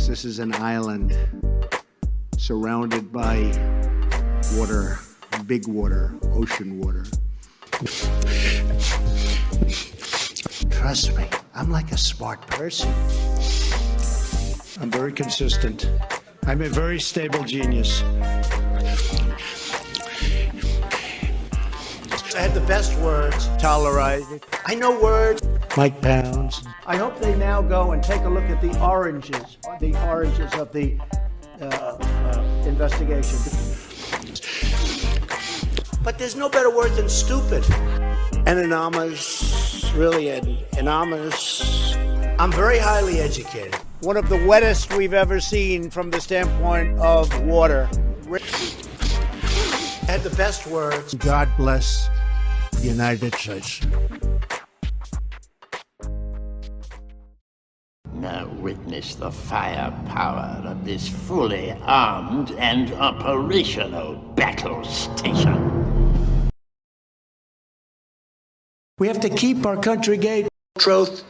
This is an island surrounded by water, big water, ocean water. Trust me, I'm like a smart person. I'm very consistent. I'm a very stable genius. I had the best words. Tolerated. I know words. Mike Pounds. I hope they now go and take a look at the oranges of the investigation. But there's no better word than stupid. Anonymous, really anonymous. I'm very highly educated. One of the wettest we've ever seen from the standpoint of water. I had the best words. God bless the United States. Now witness the firepower of this fully armed and operational battle station. We have to keep our country gay. Truth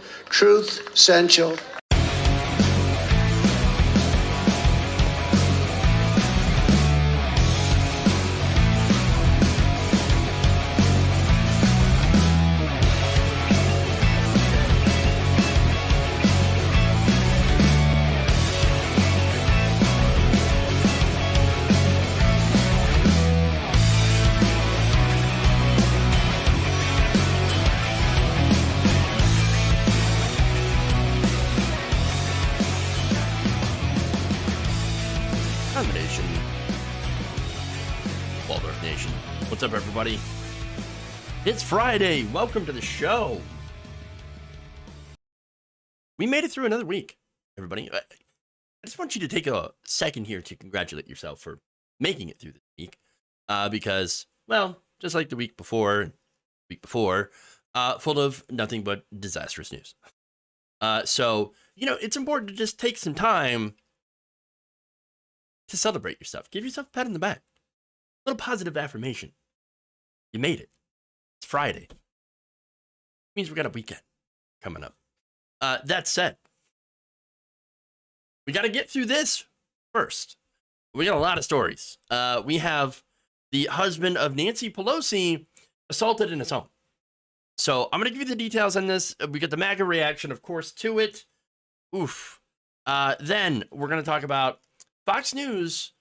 essential. What's up, everybody? It's Friday. Welcome to the show. We made it through another week, everybody. I just want you to take a second here to congratulate yourself for making it through this week, because, well, just like the week before, full of nothing but disastrous news. So, it's important to just take some time to celebrate yourself. Give yourself a pat on the back. A little positive affirmation. You made it. It's Friday. It means we got a weekend coming up. That said, we got to get through this first. We got a lot of stories. We have the husband of Nancy Pelosi assaulted in his home. So I'm going to give you the details on this. We got the MAGA reaction, of course, to it. Oof. Then we're going to talk about Fox News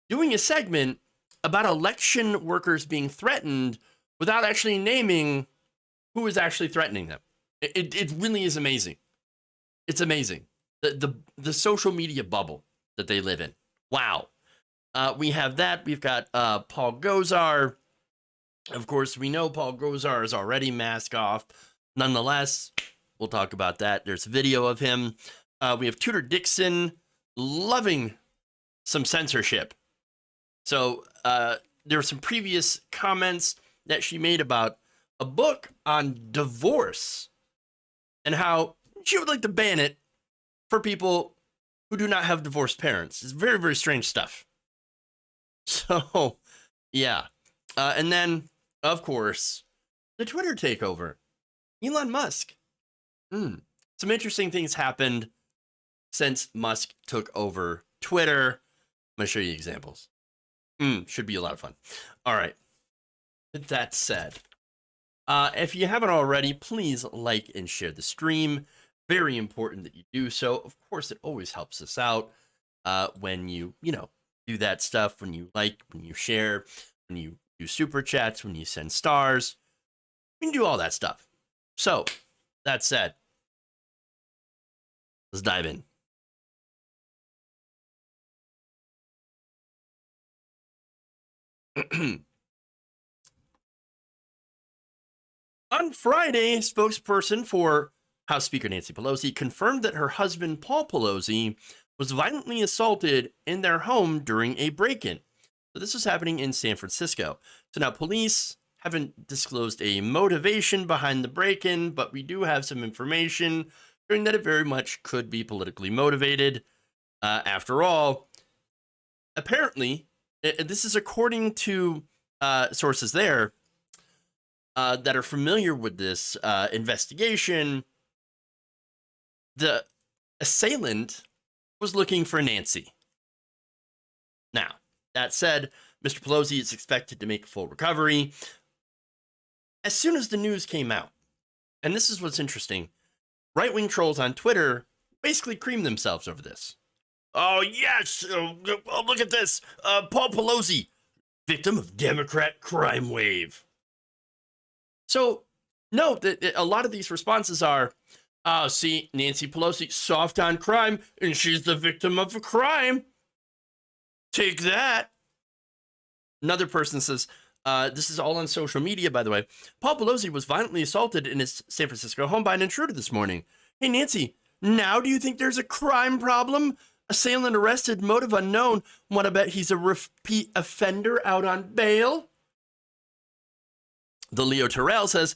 doing a segment about election workers being threatened without actually naming who is actually threatening them. It really is amazing. It's amazing. The social media bubble that they live in. Wow. We have that. We've got Paul Gosar. Of course, we know Paul Gosar is already mask off. Nonetheless, we'll talk about that. There's video of him. We have Tudor Dixon loving some censorship. So there were some previous comments that she made about a book on divorce and how she would like to ban it for people who do not have divorced parents. It's very, very strange stuff. So Yeah. And then, of course, the Twitter takeover. Elon Musk. Some interesting things happened since Musk took over Twitter. I'm going to show you examples. Should be a lot of fun. All right. With that said, if you haven't already, please like and share the stream. Very important that you do so. Of course, it always helps us out when you do that stuff, when you like, when you share, when you do super chats, when you send stars. You can do all that stuff. So, that said, let's dive in. On Friday, spokesperson for House Speaker Nancy Pelosi confirmed that her husband, Paul Pelosi, was violently assaulted in their home during a break-in. So this is happening in San Francisco. So now police haven't disclosed a motivation behind the break-in, but we do have some information showing that it very much could be politically motivated. After all, apparently, this is according to sources there that are familiar with this investigation. The assailant was looking for Nancy. Now, that said, Mr. Pelosi is expected to make a full recovery. As soon as the news came out, and this is what's interesting, right-wing trolls on Twitter basically creamed themselves over this. Oh, yes, look at this. Paul Pelosi, victim of Democrat crime wave. So, note that a lot of these responses are, see, Nancy Pelosi, soft on crime, and she's the victim of a crime. Take that. Another person says, this is all on social media, by the way. Paul Pelosi was violently assaulted in his San Francisco home by an intruder this morning. Hey, Nancy, now do you think there's a crime problem? Assailant arrested, motive unknown. Want to bet he's a repeat offender out on bail? The Leo Terrell says,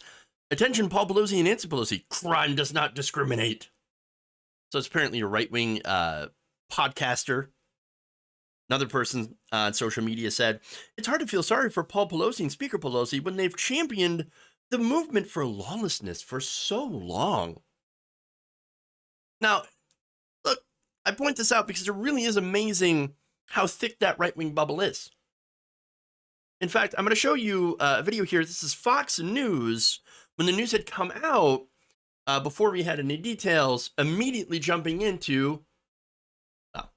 attention, Paul Pelosi and Nancy Pelosi. Crime does not discriminate. So it's apparently a right-wing podcaster. Another person on social media said, it's hard to feel sorry for Paul Pelosi and Speaker Pelosi when they've championed the movement for lawlessness for so long. Now, look, I point this out because it really is amazing how thick that right-wing bubble is. In fact, I'm going to show you a video here. This is Fox News. When the news had come out, before we had any details, immediately jumping into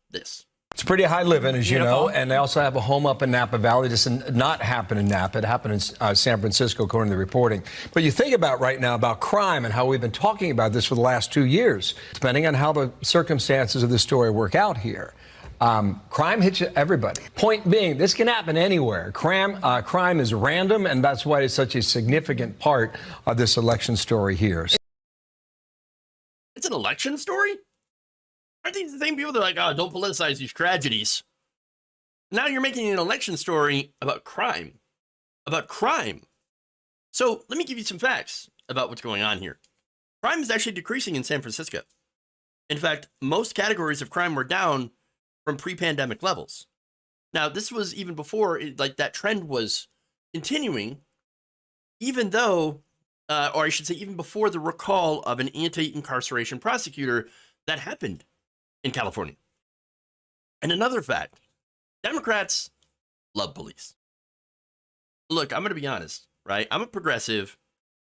this. It's pretty high living, as you know, and they also have a home up in Napa Valley. This did not happen in Napa. It happened in San Francisco, according to the reporting. But you think about right now about crime and how we've been talking about this for the last 2 years, depending on how the circumstances of the story work out here. Crime hits everybody. Point being, this can happen anywhere. Crime is random, and that's why it's such a significant part of this election story here. It's an election story? Aren't these the same people that are like, oh, don't politicize these tragedies? Now you're making an election story about crime. About crime. So let me give you some facts about what's going on here. Crime is actually decreasing in San Francisco. In fact, most categories of crime were down from pre-pandemic levels. Now, this was even before, that trend was continuing, even though, or I should say, even before the recall of an anti-incarceration prosecutor that happened in California. And another fact, Democrats love police. Look, I'm going to be honest, right? I'm a progressive,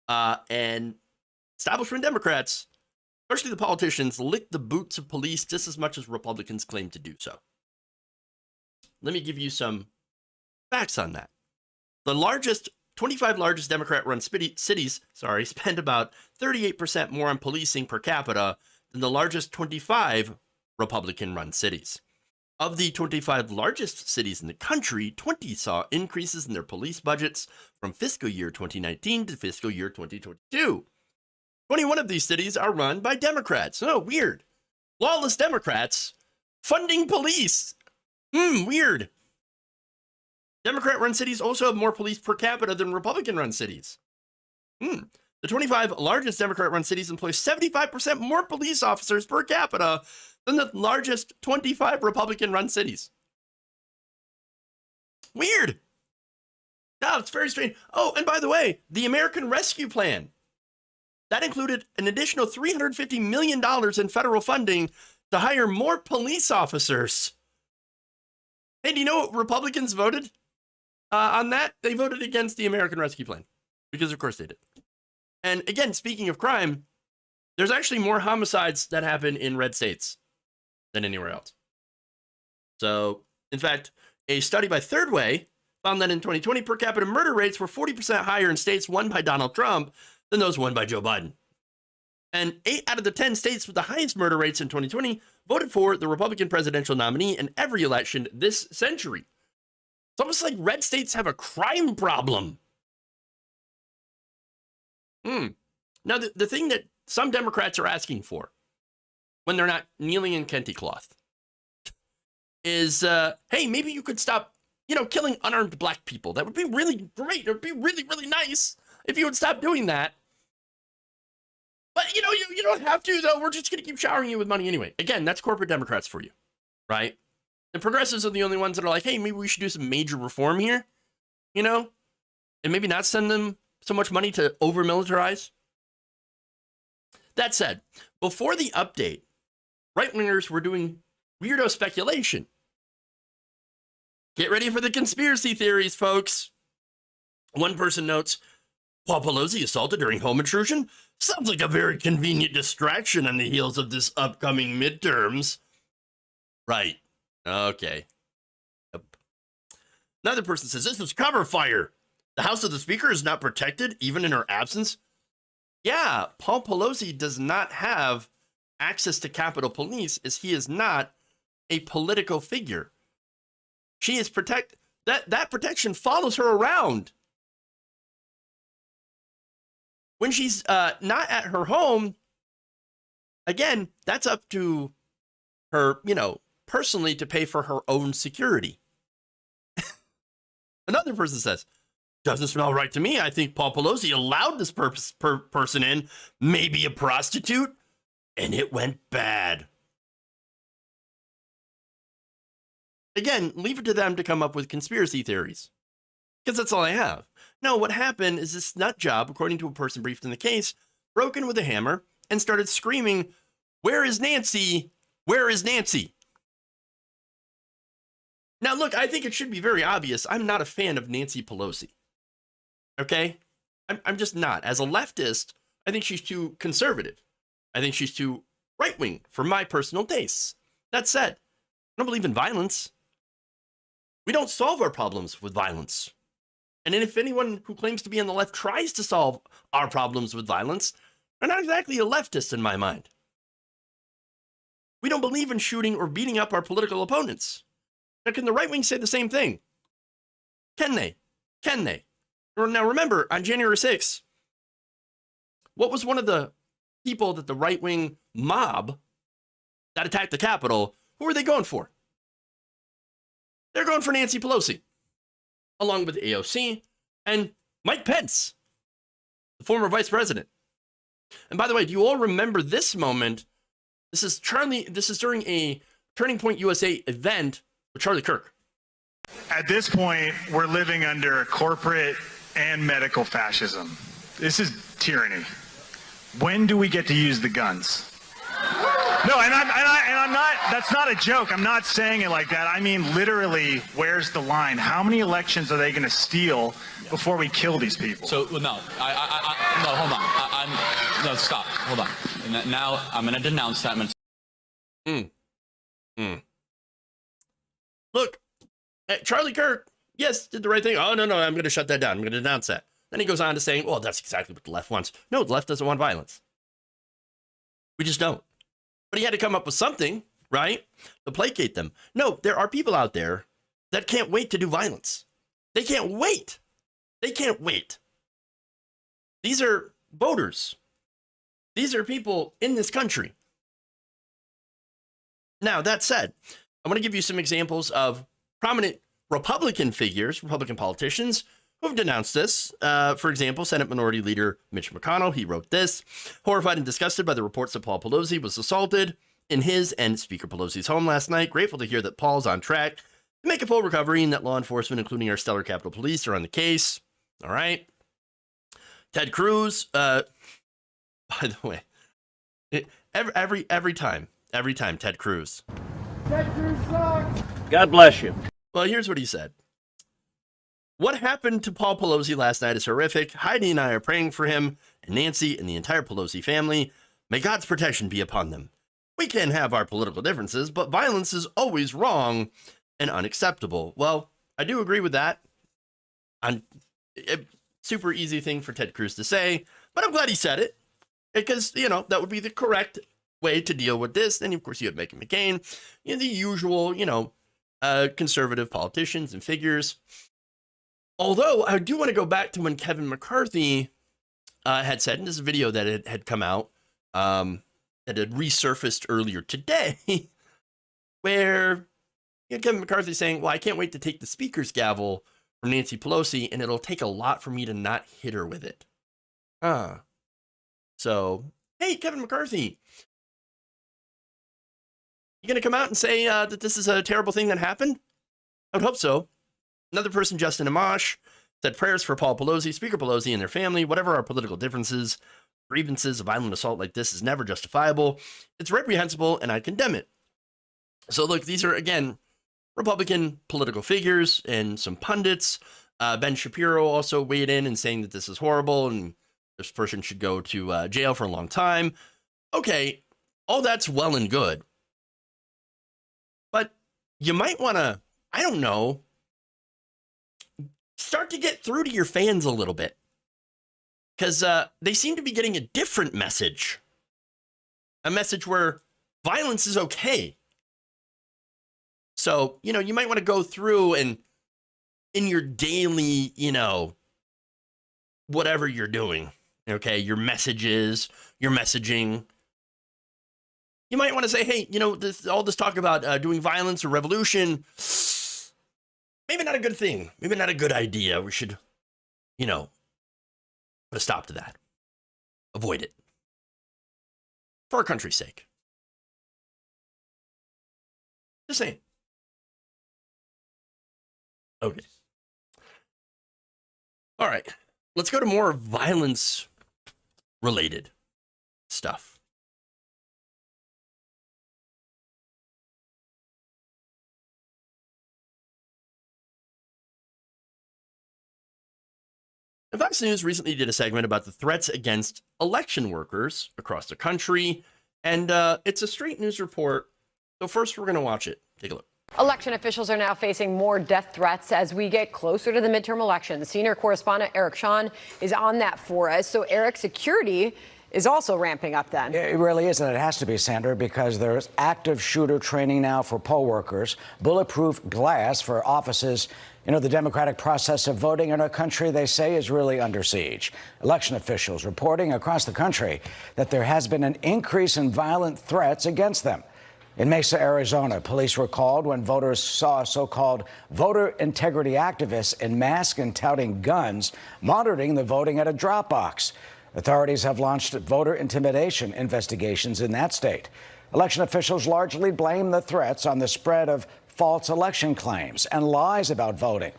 and establishment Democrats, especially the politicians, lick the boots of police just as much as Republicans claim to do so. Let me give you some facts on that. The 25 largest Democrat-run cities, spend about 38% more on policing per capita than the largest 25 Republican-run cities. Of the 25 largest cities in the country, 20 saw increases in their police budgets from fiscal year 2019 to fiscal year 2022. 21 of these cities are run by Democrats. Oh, weird. Lawless Democrats funding police. Weird. Democrat-run cities also have more police per capita than Republican-run cities. The 25 largest Democrat-run cities employ 75% more police officers per capita than the largest 25 Republican-run cities. Weird. No, it's very strange. Oh, and by the way, the American Rescue Plan, that included an additional $350 million in federal funding to hire more police officers. Hey, do you know what Republicans voted on that? They voted against the American Rescue Plan because, of course, they did. And again, speaking of crime, there's actually more homicides that happen in red states than anywhere else. So, in fact, a study by Third Way found that in 2020, per capita murder rates were 40% higher in states won by Donald Trump than those won by Joe Biden. And 8 out of the 10 states with the highest murder rates in 2020 voted for the Republican presidential nominee in every election this century. It's almost like red states have a crime problem. Now, the thing that some Democrats are asking for when they're not kneeling in kente cloth is, hey, maybe you could stop, killing unarmed black people. That would be really great. It would be really, really nice if you would stop doing that. But, you don't have to, though. We're just going to keep showering you with money anyway. Again, that's corporate Democrats for you, right? The progressives are the only ones that are like, hey, maybe we should do some major reform here, and maybe not send them so much money to over-militarize. That said, before the update, right-wingers were doing weirdo speculation. Get ready for the conspiracy theories, folks. One person notes, Paul Pelosi assaulted during home intrusion? Sounds like a very convenient distraction on the heels of this upcoming midterms. Right. Okay. Yep. Another person says, this was cover fire. The House of the Speaker is not protected, even in her absence. Yeah, Paul Pelosi does not have access to Capitol Police as he is not a political figure. She is that protection follows her around. When she's not at her home, again, that's up to her, personally to pay for her own security. Another person says, doesn't smell right to me. I think Paul Pelosi allowed this person in, maybe a prostitute, and it went bad. Again, leave it to them to come up with conspiracy theories, because that's all I have. No, what happened is this nut job, according to a person briefed in the case, broke in with a hammer and started screaming, "Where is Nancy? Where is Nancy?" Now, look, I think it should be very obvious. I'm not a fan of Nancy Pelosi. Okay? I'm just not. As a leftist, I think she's too conservative. I think she's too right-wing for my personal tastes. That said, I don't believe in violence. We don't solve our problems with violence. And if anyone who claims to be on the left tries to solve our problems with violence, they're not exactly a leftist in my mind. We don't believe in shooting or beating up our political opponents. Now, can the right wing say the same thing? Can they? Can they? Now, remember, on January 6th, what was one of the people that the right wing mob that attacked the Capitol, who were they going for? They're going for Nancy Pelosi, along with AOC and Mike Pence, the former vice president. And by the way, do you all remember this moment? This is during a Turning Point USA event with Charlie Kirk. At this point, we're living under corporate and medical fascism. This is tyranny. When do we get to use the guns? No, and I'm not, that's not a joke. I'm not saying it like that. I mean, literally, where's the line? How many elections are they going to steal before we kill these people? So, no, no, hold on. No, stop. Hold on. Now, I'm going to denounce that. Look, Charlie Kirk, yes, did the right thing. Oh, no, I'm going to shut that down. I'm going to denounce that. Then he goes on to saying, well, that's exactly what the left wants. No, the left doesn't want violence. We just don't. But he had to come up with something, right, to placate them. No, there are people out there that can't wait to do violence. They can't wait. They can't wait. These are voters. These are people in this country. Now, that said, I want to give you some examples of prominent Republican figures, Republican politicians, who have denounced this. For example, Senate Minority Leader Mitch McConnell, he wrote this: horrified and disgusted by the reports that Paul Pelosi was assaulted in his and Speaker Pelosi's home last night. Grateful to hear that Paul's on track to make a full recovery and that law enforcement, including our stellar Capitol Police, are on the case. All right. Ted Cruz, by the way, every time Ted Cruz. Ted Cruz sucks. God bless you. Well, here's what he said. What happened to Paul Pelosi last night is horrific. Heidi and I are praying for him and Nancy and the entire Pelosi family. May God's protection be upon them. We can have our political differences, but violence is always wrong and unacceptable. Well, I do agree with that. A super easy thing for Ted Cruz to say, but I'm glad he said it because, that would be the correct way to deal with this. Then, of course, you have Meghan McCain, the usual, conservative politicians and figures. Although I do want to go back to when Kevin McCarthy had said, and this video that had come out, that had resurfaced earlier today, where Kevin McCarthy saying, well, I can't wait to take the speaker's gavel from Nancy Pelosi, and it'll take a lot for me to not hit her with it. So, hey, Kevin McCarthy, you going to come out and say that this is a terrible thing that happened? I would hope so. Another person, Justin Amash, said prayers for Paul Pelosi, Speaker Pelosi, and their family. Whatever our political differences, grievances, a violent assault like this is never justifiable. It's reprehensible, and I condemn it. So, look, these are, again, Republican political figures and some pundits. Ben Shapiro also weighed in and saying that this is horrible and this person should go to jail for a long time. Okay, all that's well and good. But you might want to, I don't know, start to get through to your fans a little bit. Because they seem to be getting a different message. A message where violence is okay. So, you might want to go through and in your daily, whatever you're doing, okay, your messages, your messaging, you might want to say, hey, all this talk about doing violence or revolution, maybe not a good thing. Maybe not a good idea. We should, put a stop to that. Avoid it. For our country's sake. Just saying. Okay. All right. Let's go to more violence-related stuff. Fox News recently did a segment about the threats against election workers across the country, and it's a straight news report. So first, we're going to watch it. Take a look. Election officials are now facing more death threats as we get closer to the midterm elections. Senior correspondent Eric Shawn is on that for us. So, Eric, security is also ramping up then. It really is, and it has to be, Sandra, because there's active shooter training now for poll workers, bulletproof glass for offices. The democratic process of voting in our country, they say, is really under siege. Election officials reporting across the country that there has been an increase in violent threats against them. In Mesa, Arizona, police were called when voters saw so-called voter integrity activists in masks and touting guns monitoring the voting at a drop box. Authorities have launched voter intimidation investigations in that state. Election officials largely blame the threats on the spread of false election claims and lies about voting.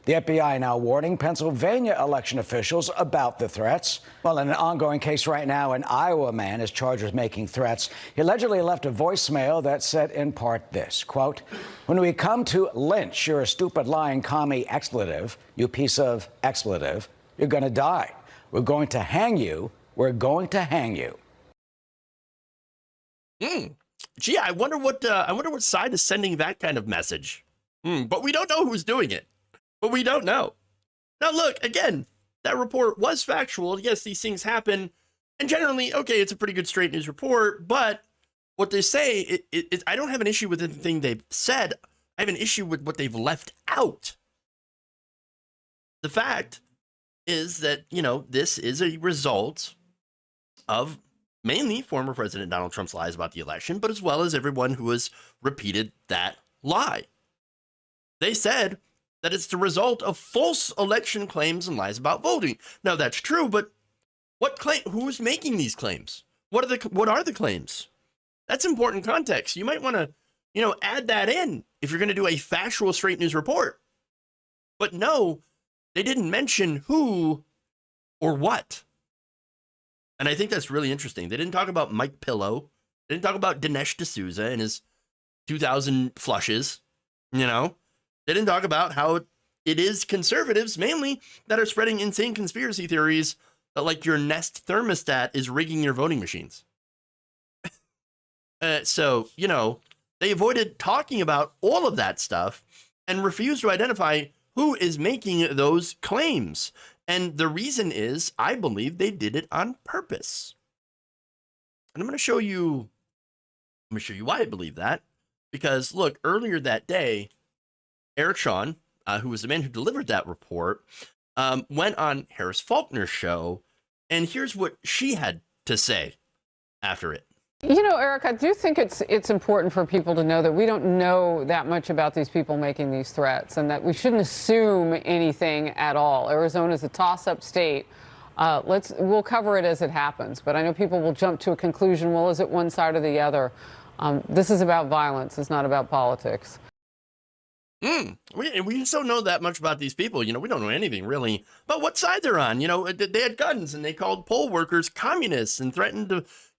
The FBI now warning Pennsylvania election officials about the threats. Well, in an ongoing case right now, an Iowa man is charged with making threats. He allegedly left a voicemail that said in part this, quote, "When we come to lynch your stupid lying commie expletive, you piece of expletive, you're going to die. We're going to hang you. We're going to hang you." Gee, I wonder what side is sending that kind of message. But we don't know who's doing it. But we don't know. Now, look, again, that report was factual. Yes, these things happen. And generally, okay, it's a pretty good straight news report. But what they say, I don't have an issue with anything they've said. I have an issue with what they've left out. The fact is that, this is a result of mainly former President Donald Trump's lies about the election, but as well as everyone who has repeated that lie. They said that it's the result of false election claims and lies about voting. Now, that's true, but who's making these claims? What are the claims? That's important context. You might want to, add that in if you're going to do a factual straight news report. But no, they didn't mention who or what. And I think that's really interesting. They didn't talk about Mike Pillow. They didn't talk about Dinesh D'Souza and his 2,000 flushes. You know, they didn't talk about how it is conservatives mainly that are spreading insane conspiracy theories that like your Nest thermostat is rigging your voting machines. So, you know, they avoided talking about all of that stuff and refused to identify who is making those claims. And the reason is, I believe they did it on purpose. And I'm going to show you why I believe that. Because look, earlier that day, Eric Shawn, who was the man who delivered that report, went on Harris Faulkner's show. And here's what she had to say after it. You know, Eric, I do think it's important for people to know that we don't know that much about these people making these threats and that we shouldn't assume anything at all. Arizona's a toss-up state. We'll cover it as it happens. But I know people will jump to a conclusion, well, is it one side or the other? This is about violence. It's not about politics. We just don't know that much about these people. You know, we don't know anything really about what side they're on. You know, they had guns and they called poll workers communists and threatened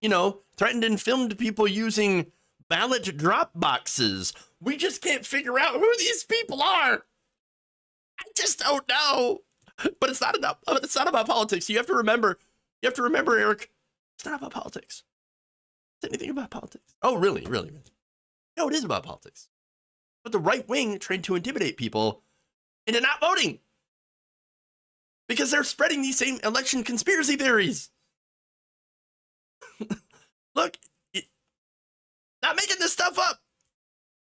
and filmed people using ballot drop boxes. We just can't figure out who these people are. I just don't know. But it's not about politics. You have to remember, Eric, it's not about politics. It's anything about politics. Oh, really? No, it is about politics. But the right wing tried to intimidate people into not voting because they're spreading these same election conspiracy theories. Look, not making this stuff up.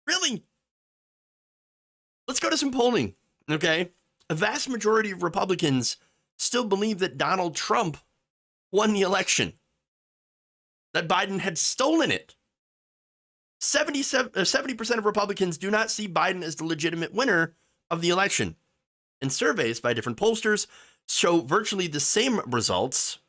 Really. Let's go to some polling, okay? A vast majority of Republicans still believe that Donald Trump won the election, that Biden had stolen it. 70% of Republicans do not see Biden as the legitimate winner of the election. And surveys by different pollsters show virtually the same results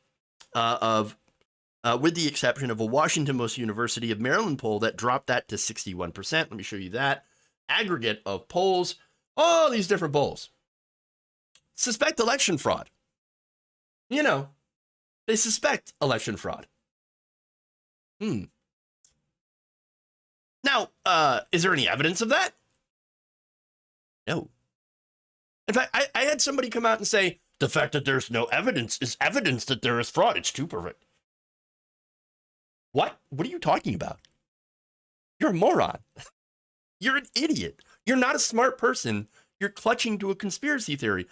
with the exception of a Washington University of Maryland poll that dropped that to 61%. Let me show you that. Aggregate of polls, all these different polls. Suspect election fraud. You know, they suspect election fraud. Now, is there any evidence of that? No. In fact, I had somebody come out and say, the fact that there's no evidence is evidence that there is fraud. It's too perfect. What? What are you talking about? You're a moron. You're an idiot. You're not a smart person. You're clutching to a conspiracy theory.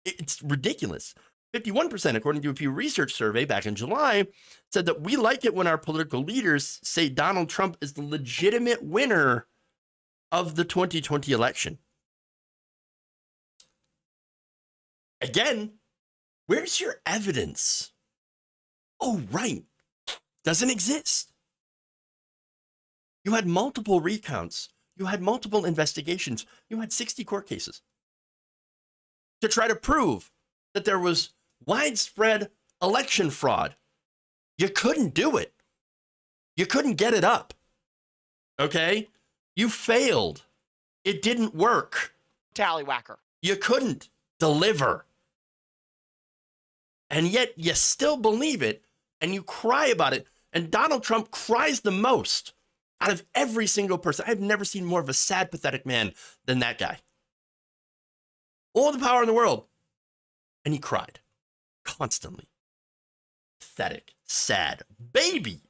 It's ridiculous. 51%, according to a Pew Research survey back in July, said that we like it when our political leaders say Donald Trump is the legitimate winner of the 2020 election. Again, where's your evidence? Oh, right. Doesn't exist. You had multiple recounts. You had multiple investigations. You had 60 court cases to try to prove that there was widespread election fraud. You couldn't do it. You couldn't get it up. Okay? You failed. It didn't work. Tallywhacker. You couldn't deliver. And yet you still believe it and you cry about it. And Donald Trump cries the most out of every single person. I've never seen more of a sad, pathetic man than that guy. All the power in the world. And he cried constantly. Pathetic, sad baby.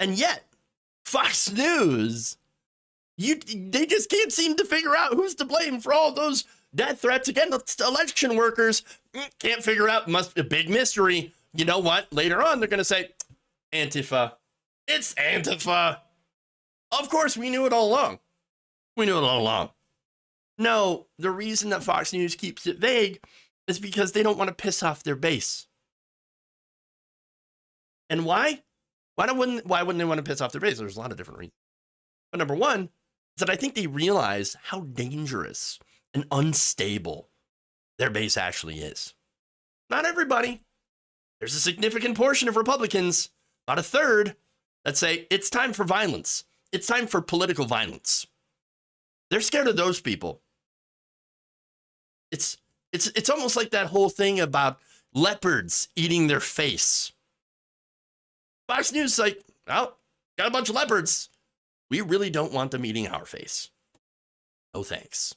And yet, Fox News, they just can't seem to figure out who's to blame for all those death threats against election workers. Can't figure out, must be a big mystery. You know what? Later on, they're going to say, Antifa. It's Antifa. Of course, we knew it all along. No, the reason that Fox News keeps it vague is because they don't want to piss off their base. And why? Why wouldn't they want to piss off their base? There's a lot of different reasons. But number one is that I think they realize how dangerous and unstable their base actually is. Not everybody. There's a significant portion of Republicans, about a third, that say it's time for violence. it's time for political violence. They're scared of those people. It's almost like that whole thing about leopards eating their face. Fox News is like, well, got a bunch of leopards. We really don't want them eating our face. No thanks.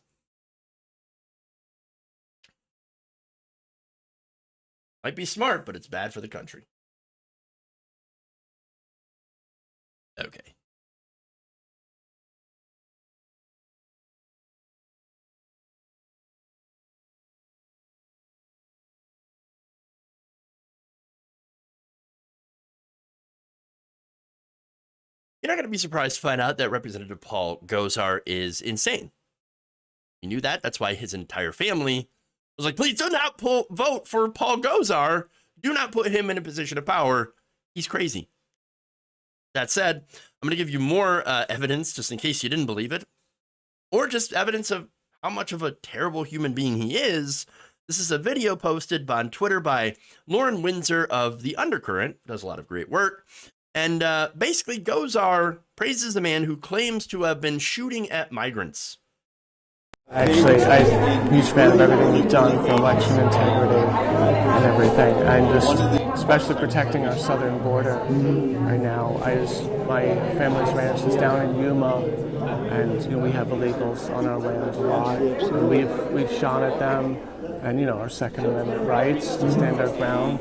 Might be smart, but it's bad for the country. Okay. You're not going to be surprised to find out that Representative Paul Gosar is insane. You knew that. That's why his entire family was like, please do not vote for Paul Gosar. Do not put him in a position of power. He's crazy. That said, I'm going to give you more evidence just in case you didn't believe it, or just evidence of how much of a terrible human being he is. This is a video posted on Twitter by Lauren Windsor of The Undercurrent, does a lot of great work. And basically, Gosar praises the man who claims to have been shooting at migrants. Actually, I'm a huge fan of everything you've done for election integrity and everything. And just especially protecting our southern border right now. My family's ranch is down in Yuma, and we have illegals on our land a lot. And we've shot at them, and our Second Amendment rights to stand our ground.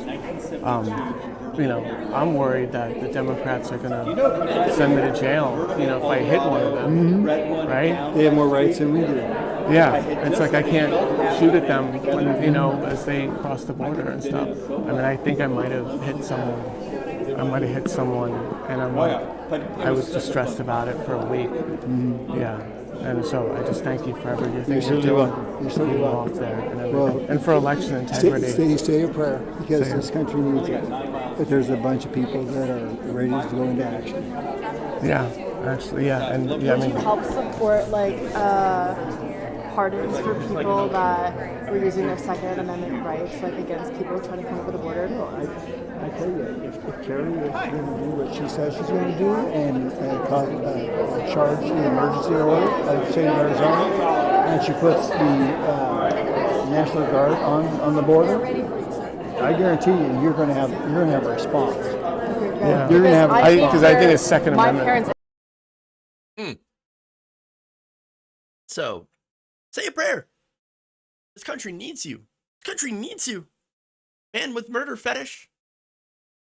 I'm worried that the Democrats are going to send me to jail, if I hit one of them, right? They have more rights than we do. Yeah, it's like I can't shoot at them when, as they cross the border and stuff. I mean, I think I might have hit someone. And I was distressed about it for a week. Yeah. And so I just thank you for everything you're doing. You're so involved there and everything. And for election integrity. Say a prayer, because this country needs it. But there's a bunch of people that are ready to go into action. Yeah, actually, yeah. And Would you help support pardons for people that were using their Second Amendment rights, against people trying to come over the border? I tell you, if Carrie is going to do what she says she's going to do and charge the emergency order of the state of Arizona, and she puts the National Guard on the border, I guarantee you're going to have a response. Yeah. You're going to have a response. Because I think it's Second Amendment. So, say a prayer. This country needs you. This country needs you. Man with murder fetish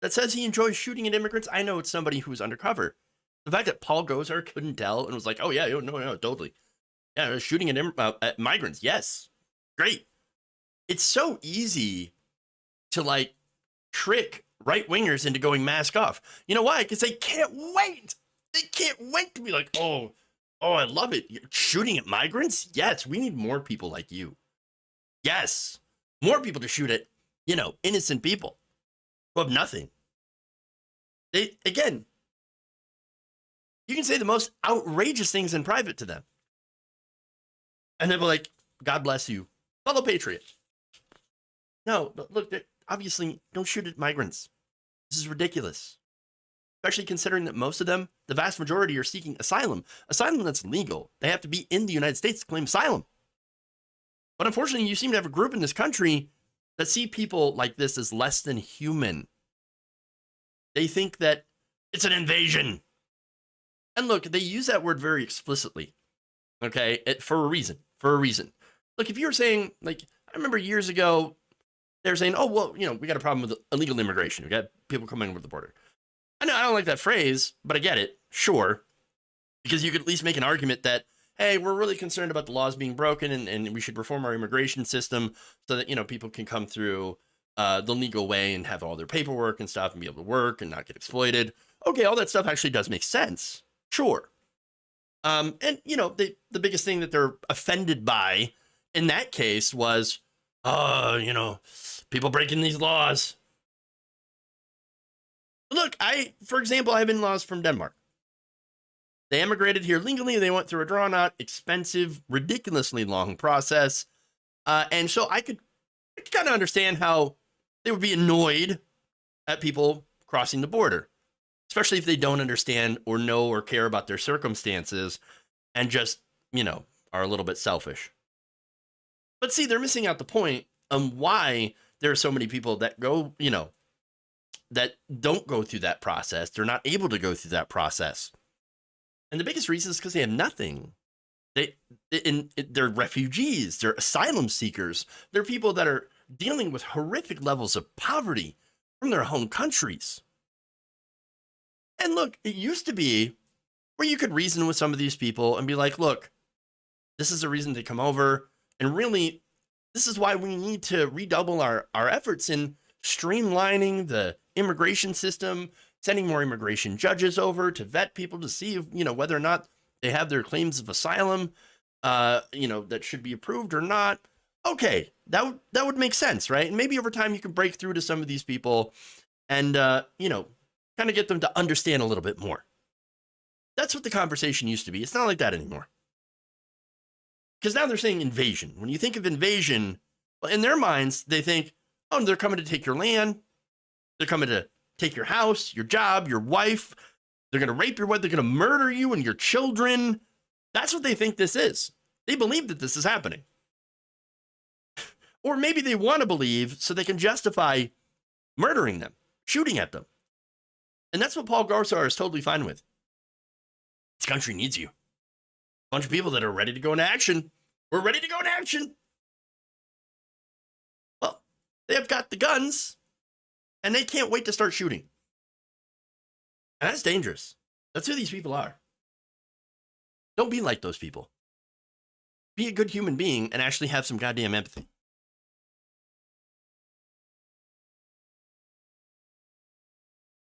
that says he enjoys shooting at immigrants. I know it's somebody who's undercover. The fact that Paul Gosar couldn't tell and was like, oh, yeah, no, totally. Yeah, shooting at migrants. Yes. Great. It's so easy to trick right-wingers into going mask off. You know why? Because they can't wait. They can't wait to be like, oh, I love it. You're shooting at migrants? Yes, we need more people like you. Yes, more people to shoot at, innocent people who have nothing. Again, you can say the most outrageous things in private to them. And they'll be like, God bless you, fellow patriot. No, but look, obviously, don't shoot at migrants. This is ridiculous. Especially considering that most of them, the vast majority, are seeking asylum. Asylum that's legal. They have to be in the United States to claim asylum. But unfortunately, you seem to have a group in this country that see people like this as less than human. They think that it's an invasion. And look, they use that word very explicitly. Okay? For a reason. Look, if you were saying, I remember years ago, they were saying, oh, well, we got a problem with illegal immigration. We got people coming over the border. I know I don't like that phrase, but I get it. Sure. Because you could at least make an argument that, hey, we're really concerned about the laws being broken and we should reform our immigration system so that, people can come through the legal way and have all their paperwork and stuff and be able to work and not get exploited. Okay, all that stuff actually does make sense. Sure. And, the biggest thing that they're offended by in that case was, people breaking these laws. Look, for example, I have in-laws from Denmark. They emigrated here legally. They went through a drawn-out, expensive, ridiculously long process. And so I could kind of understand how they would be annoyed at people crossing the border, especially if they don't understand or know or care about their circumstances and just, are a little bit selfish. But see, they're missing out the point on why there are so many people that go, that don't go through that process. They're not able to go through that process. And the biggest reason is because they have nothing. They're refugees. They're asylum seekers. They're people that are dealing with horrific levels of poverty from their home countries. And look, it used to be where you could reason with some of these people and be like, look, this is a reason to come over. And really, this is why we need to redouble our efforts in streamlining the immigration system, sending more immigration judges over to vet people to see if, whether or not they have their claims of asylum, that should be approved or not. Okay, that would make sense, right? And maybe over time you can break through to some of these people and, kind of get them to understand a little bit more. That's what the conversation used to be. It's not like that anymore. Because now they're saying invasion. When you think of invasion, well, in their minds, they think, oh, they're coming to take your land. They're coming to take your house, your job, your wife. They're going to rape your wife. They're going to murder you and your children. That's what they think this is. They believe that this is happening. Or maybe they want to believe so they can justify murdering them, shooting at them. And that's what Paul Gosar is totally fine with. This country needs you. A bunch of people that are ready to go into action. We're ready to go into action. Well, they have got the guns, and they can't wait to start shooting. And that's dangerous. That's who these people are. Don't be like those people. Be a good human being and actually have some goddamn empathy.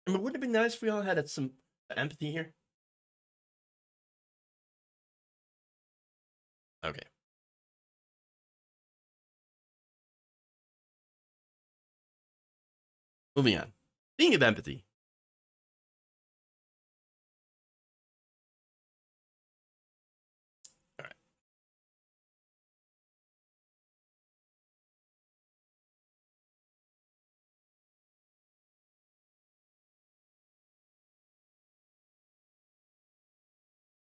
I mean, wouldn't it be nice if we all had some empathy here? Okay. Moving on. Speaking of empathy. All right.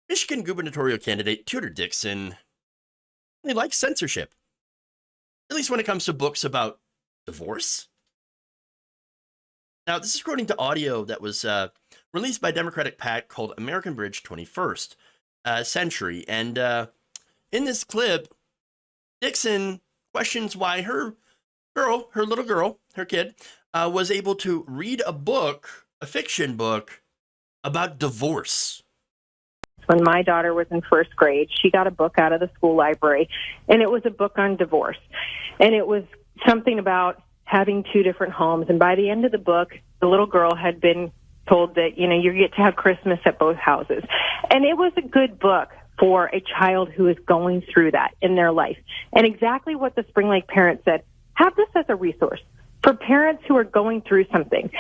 Michigan gubernatorial candidate Tudor Dixon, he likes censorship, at least when it comes to books about divorce. Now, this is according to audio that was released by a Democratic PAC called American Bridge 21st Century. And in this clip, Dixon questions why her little girl, her kid, was able to read a book, a fiction book, about divorce. When my daughter was in first grade, she got a book out of the school library, and it was a book on divorce. And it was something about having two different homes. And by the end of the book, the little girl had been told that, you get to have Christmas at both houses. And it was a good book for a child who is going through that in their life. And exactly what the Spring Lake parents said, have this as a resource for parents who are going through something.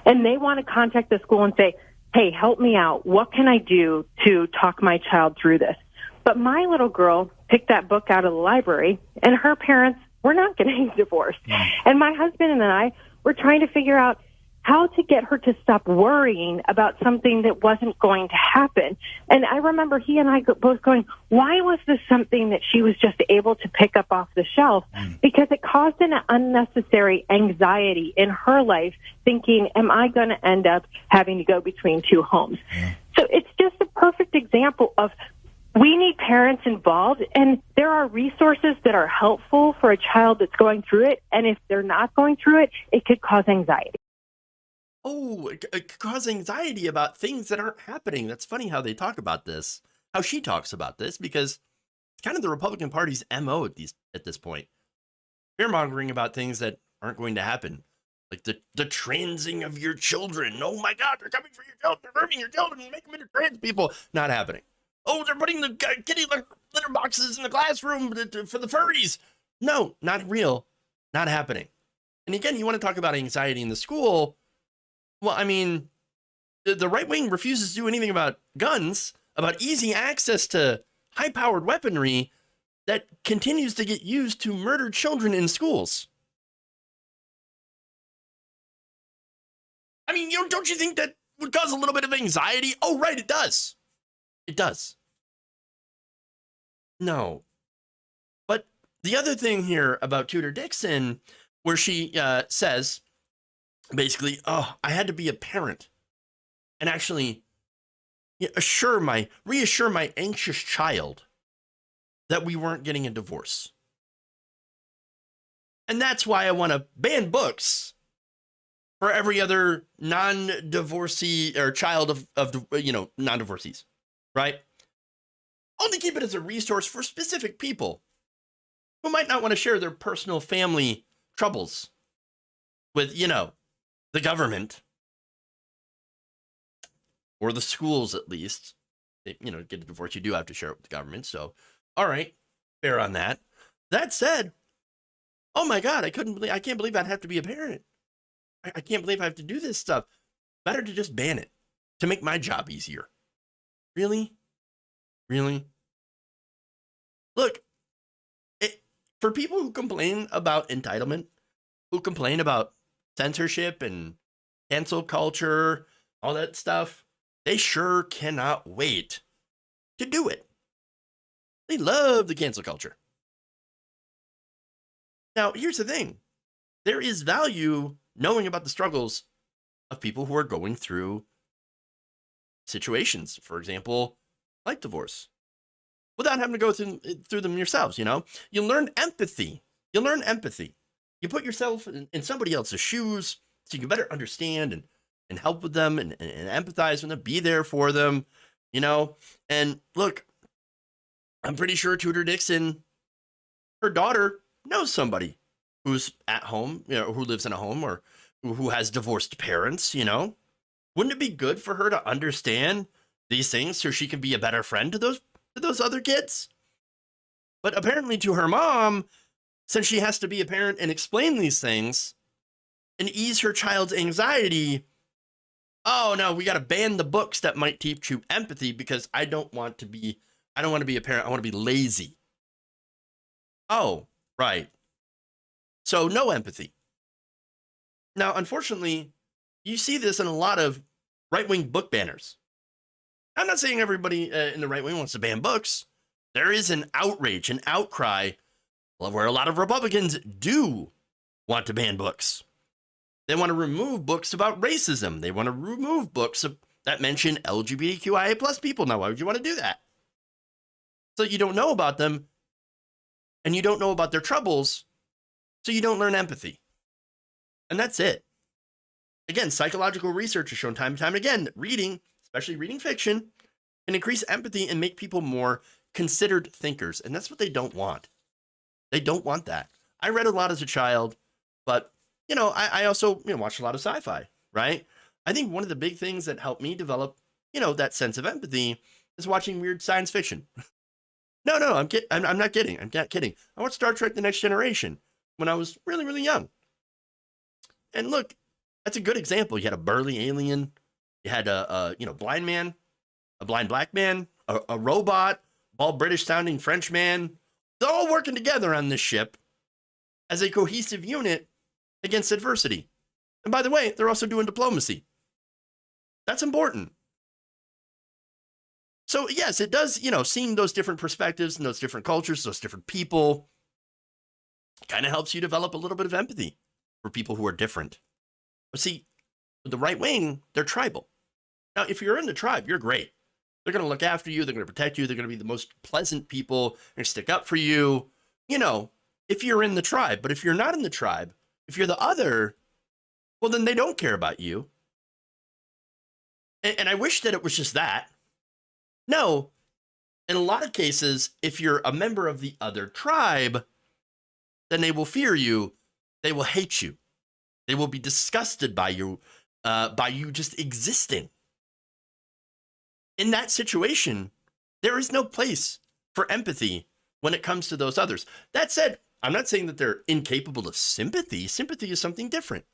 And they want to contact the school and say, hey, help me out. What can I do to talk my child through this? But my little girl picked that book out of the library, and her parents were not getting divorced. And my husband and I were trying to figure out how to get her to stop worrying about something that wasn't going to happen. And I remember he and I both going, why was this something that she was just able to pick up off the shelf? Because it caused an unnecessary anxiety in her life, thinking, am I going to end up having to go between two homes? So it's just a perfect example of we need parents involved, and there are resources that are helpful for a child that's going through it. And if they're not going through it, it could cause anxiety. Oh, it could cause anxiety about things that aren't happening. That's funny how they talk about this, how she talks about this, because it's kind of the Republican Party's MO at this point. Fear-mongering about things that aren't going to happen. Like the transing of your children. Oh my God, they're coming for your children. They're hurting your children and making them into trans people. Not happening. Oh, they're putting the kitty litter boxes in the classroom for the furries. No, not real. Not happening. And again, you want to talk about anxiety in the school. Well, I mean, the right wing refuses to do anything about guns, about easy access to high-powered weaponry that continues to get used to murder children in schools. I mean, don't you think that would cause a little bit of anxiety. Oh, right, it does. It does. No. But the other thing here about Tudor Dixon, where she says, basically, oh, I had to be a parent and actually reassure my anxious child that we weren't getting a divorce. And that's why I want to ban books for every other non-divorcee or child of non-divorcees, right? Only keep it as a resource for specific people who might not want to share their personal family troubles with, the government or the schools, at least. To get a divorce, you do have to share it with the government. So, all right, fair on that. That said, oh my God, I can't believe I'd have to be a parent. I can't believe I have to do this stuff. Better to just ban it to make my job easier. Really? Really? Look, for people who complain about entitlement, who complain about censorship and cancel culture, all that stuff, they sure cannot wait to do it. They love the cancel culture. Now, here's the thing. There is value knowing about the struggles of people who are going through situations, for example, like divorce, without having to go through them yourselves, You learn empathy. You put yourself in somebody else's shoes so you can better understand and help with them and empathize with them, be there for them, And look, I'm pretty sure Tudor Dixon, her daughter, knows somebody who's at home, who lives in a home or who has divorced parents, Wouldn't it be good for her to understand these things so she can be a better friend to those other kids? But apparently to her mom, since she has to be a parent and explain these things and ease her child's anxiety, oh no, we got to ban the books that might teach you empathy because I don't want to be a parent. I want to be lazy. Oh, right. So no empathy. Now, unfortunately, you see this in a lot of right-wing book banners. I'm not saying everybody in the right wing wants to ban books. There is an outrage, an outcry, where a lot of Republicans do want to ban books. They want to remove books about racism. They want to remove books that mention LGBTQIA plus people. Now, why would you want to do that? So you don't know about them, and you don't know about their troubles, so you don't learn empathy. And that's it. Again, psychological research has shown time and time again that reading, especially reading fiction, can increase empathy and make people more considered thinkers. And that's what they don't want. They don't want that. I read a lot as a child, but, I also, watched a lot of sci-fi, right? I think one of the big things that helped me develop, that sense of empathy is watching weird science fiction. No, I'm not kidding. I'm not kidding. I watched Star Trek: The Next Generation when I was really, really young. And look, that's a good example. You had a burly alien. You had a blind man, a blind black man, a robot, all British sounding French man. They're all working together on this ship as a cohesive unit against adversity. And by the way, they're also doing diplomacy. That's important. So yes, it does, seeing those different perspectives and those different cultures, those different people, kind of helps you develop a little bit of empathy for people who are different. But see, with the right wing, they're tribal. Now, if you're in the tribe, you're great. They're going to look after you. They're going to protect you. They're going to be the most pleasant people. They're going to stick up for you, if you're in the tribe. But if you're not in the tribe, if you're the other, well, then they don't care about you. And I wish that it was just that. No, in a lot of cases, if you're a member of the other tribe, then they will fear you. They will hate you. They will be disgusted by you just existing. In that situation, there is no place for empathy when it comes to those others. That said, I'm not saying that they're incapable of sympathy. Sympathy is something different.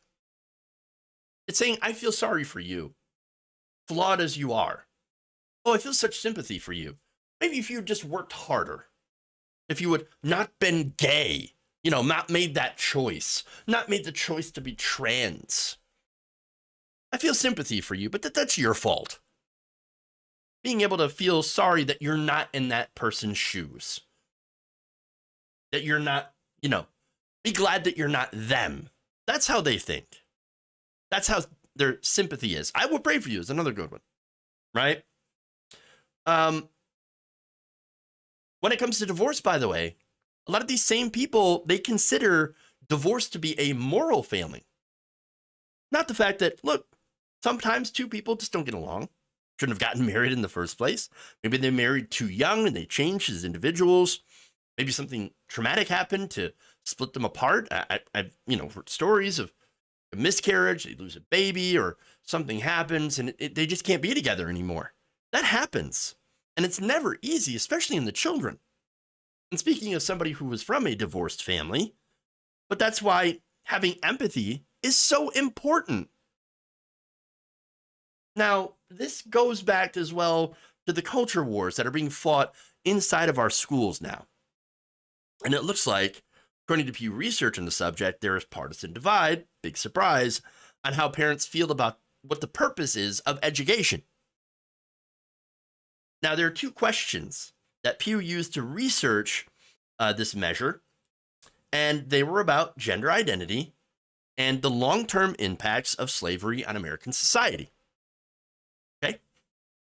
It's saying, I feel sorry for you, flawed as you are. Oh, I feel such sympathy for you. Maybe if you had just worked harder, if you had not been gay, not made that choice, not made the choice to be trans. I feel sympathy for you, but that's your fault. Being able to feel sorry that you're not in that person's shoes. That you're not, be glad that you're not them. That's how they think. That's how their sympathy is. I will pray for you is another good one, right? When it comes to divorce, by the way, a lot of these same people, they consider divorce to be a moral failing. Not the fact that, look, sometimes two people just don't get along. Shouldn't have gotten married in the first place. Maybe they married too young and they changed as individuals. Maybe something traumatic happened to split them apart. I've heard stories of a miscarriage, they lose a baby, or something happens and they just can't be together anymore. That happens. And it's never easy, especially in the children. And speaking of somebody who was from a divorced family, but that's why having empathy is so important. Now, this goes back as well to the culture wars that are being fought inside of our schools now. And it looks like, according to Pew Research on the subject, there is partisan divide, big surprise, on how parents feel about what the purpose is of education. Now, there are two questions that Pew used to research this measure, and they were about gender identity and the long-term impacts of slavery on American society. Okay?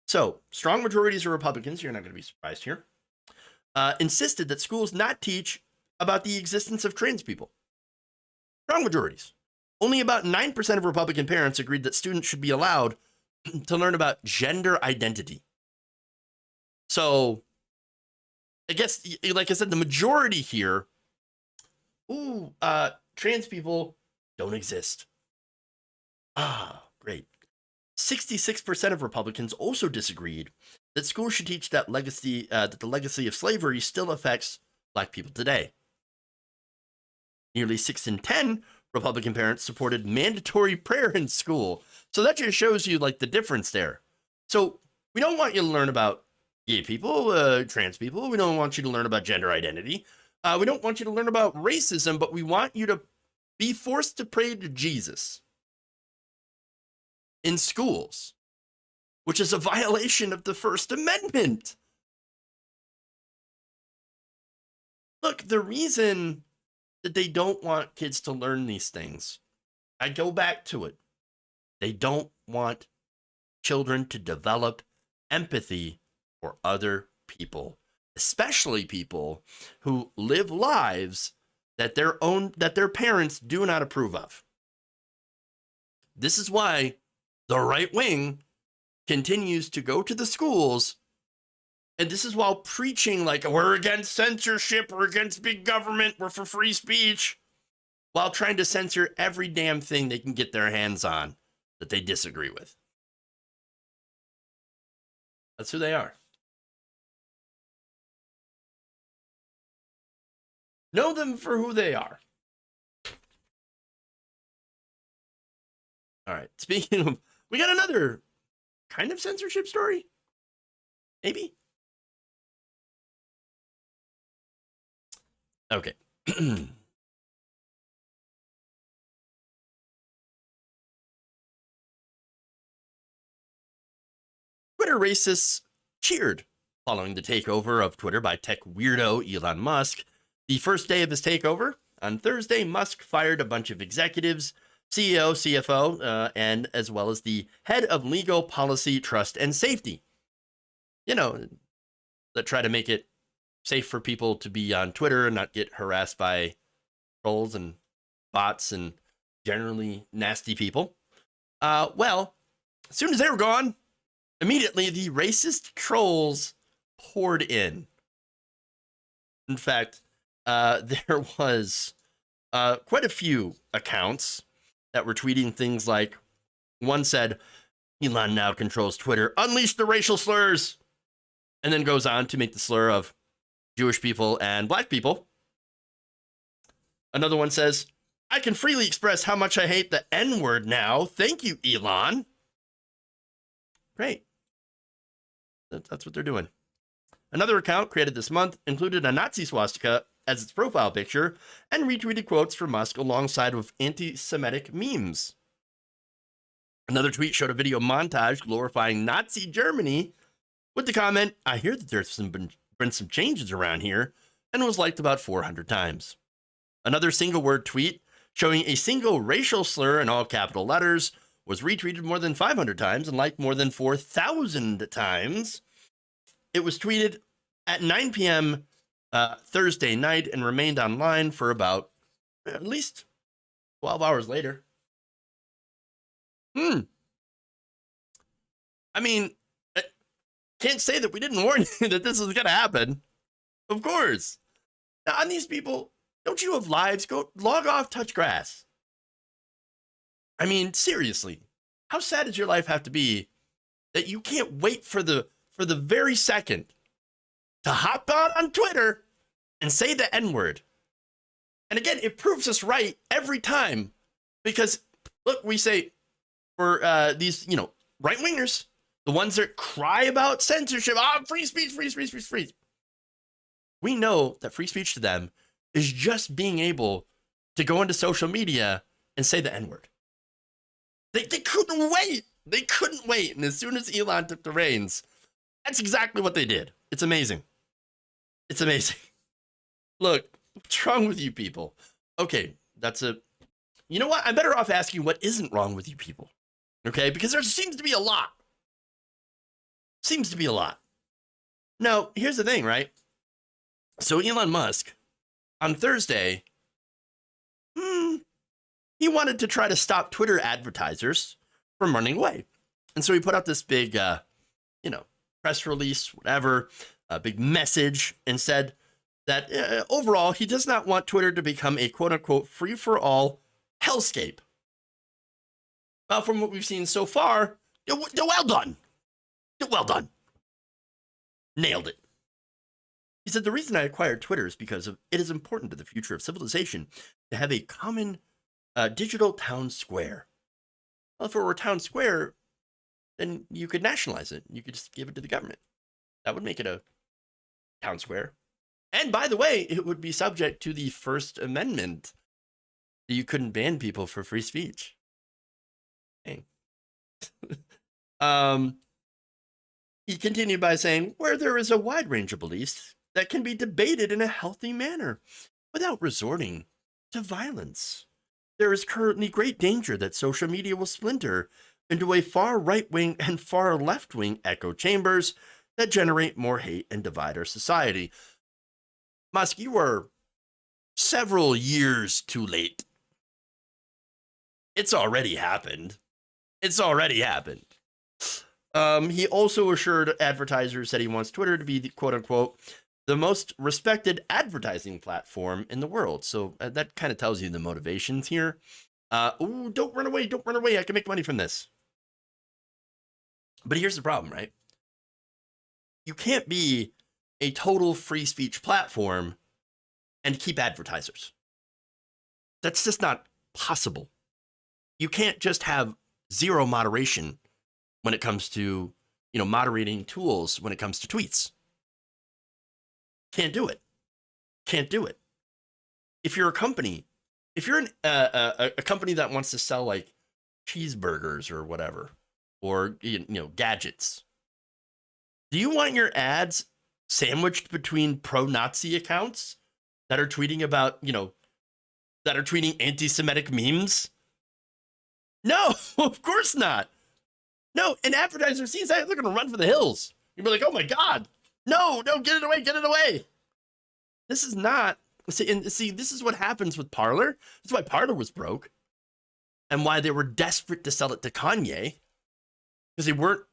So, strong majorities of Republicans, you're not going to be surprised here, insisted that schools not teach about the existence of trans people. Strong majorities. Only about 9% of Republican parents agreed that students should be allowed to learn about gender identity. So, I guess, like I said, the majority here, trans people don't exist. Great. 66% of Republicans also disagreed that schools should teach that the legacy of slavery still affects Black people today. Nearly 6 in 10 Republican parents supported mandatory prayer in school. So that just shows you like the difference there. So we don't want you to learn about gay people, trans people. We don't want you to learn about gender identity. We don't want you to learn about racism, but we want you to be forced to pray to Jesus in schools, which is a violation of the First Amendment. Look, the reason that they don't want kids to learn these things, I go back to it. They don't want children to develop empathy for other people, especially people who live lives that their parents do not approve of. This is why the right wing continues to go to the schools, and this is while preaching like we're against censorship, we're against big government, we're for free speech, while trying to censor every damn thing they can get their hands on that they disagree with. That's who they are. Know them for who they are. All right, speaking of, we got another kind of censorship story? Maybe? Okay. Twitter racists cheered following the takeover of Twitter by tech weirdo Elon Musk. The first day of his takeover, on Thursday, Musk fired a bunch of executives, CEO, CFO, and as well as the head of legal policy, trust, and safety. You know, that try to make it safe for people to be on Twitter and not get harassed by trolls and bots and generally nasty people. Well, as soon as they were gone, immediately the racist trolls poured in. In fact, there was quite a few accounts that were tweeting things like, one said, Elon now controls Twitter, unleash the racial slurs, and then goes on to make the slur of Jewish people and Black people. Another one says, I can freely express how much I hate the N-word now. Thank you, Elon. Great. That's what they're doing. Another account created this month included a Nazi swastika as its profile picture and retweeted quotes from Musk alongside with anti-Semitic memes. Another tweet showed a video montage glorifying Nazi Germany with the comment, "I hear that there's been some changes around here," and was liked about 400 times. Another single word tweet showing a single racial slur in all capital letters was retweeted more than 500 times and liked more than 4,000 times. It was tweeted at 9 p.m. Thursday night and remained online for about at least 12 hours later. I mean, I can't say that we didn't warn you that this was going to happen. Of course. Now, on these people, don't you have lives? Go log off, touch grass. I mean, seriously, how sad does your life have to be that you can't wait for the very second to hop on Twitter and say the N-word? And again, it proves us right every time, because look, we say for these, right-wingers, the ones that cry about censorship, free speech, free speech, free speech. We know that free speech to them is just being able to go into social media and say the N-word. They couldn't wait. They couldn't wait. And as soon as Elon took the reins, that's exactly what they did. It's amazing. It's amazing. Look, what's wrong with you people? Okay, you know what? I'm better off asking what isn't wrong with you people. Okay, because there seems to be a lot. Seems to be a lot. Now, here's the thing, right? So Elon Musk, on Thursday, he wanted to try to stop Twitter advertisers from running away. And so he put out this big, press release, whatever, a big message, and said that overall, he does not want Twitter to become a quote-unquote free-for-all hellscape. Well, from what we've seen so far, well done. Well done. Nailed it. He said, "The reason I acquired Twitter is because it is important to the future of civilization to have a common digital town square." Well, if it were a town square, then you could nationalize it. You could just give it to the government. That would make it a town square. And by the way, it would be subject to the First Amendment. You couldn't ban people for free speech. Dang. He continued by saying, "Where there is a wide range of beliefs that can be debated in a healthy manner without resorting to violence, there is currently great danger that social media will splinter into a far right-wing and far left-wing echo chambers that generate more hate and divide our society." Musk, you were several years too late. It's already happened. It's already happened. He also assured advertisers that he wants Twitter to be the quote-unquote the most respected advertising platform in the world. So that kind of tells you the motivations here. Don't run away. Don't run away. I can make money from this. But here's the problem, right? You can't be a total free speech platform and keep advertisers. That's just not possible. You can't just have zero moderation when it comes to, moderating tools when it comes to tweets. Can't do it. Can't do it. If you're a company, if you're a company that wants to sell like cheeseburgers or whatever, or gadgets, do you want your ads sandwiched between pro-Nazi accounts that are tweeting about, that are tweeting anti-Semitic memes? No, of course not. No, an advertiser sees that, they're going to run for the hills. You'll be like, "Oh my God, no, get it away, get it away." This is not, see, this is what happens with Parler. That's why Parler was broke and why they were desperate to sell it to Kanye, because they weren't,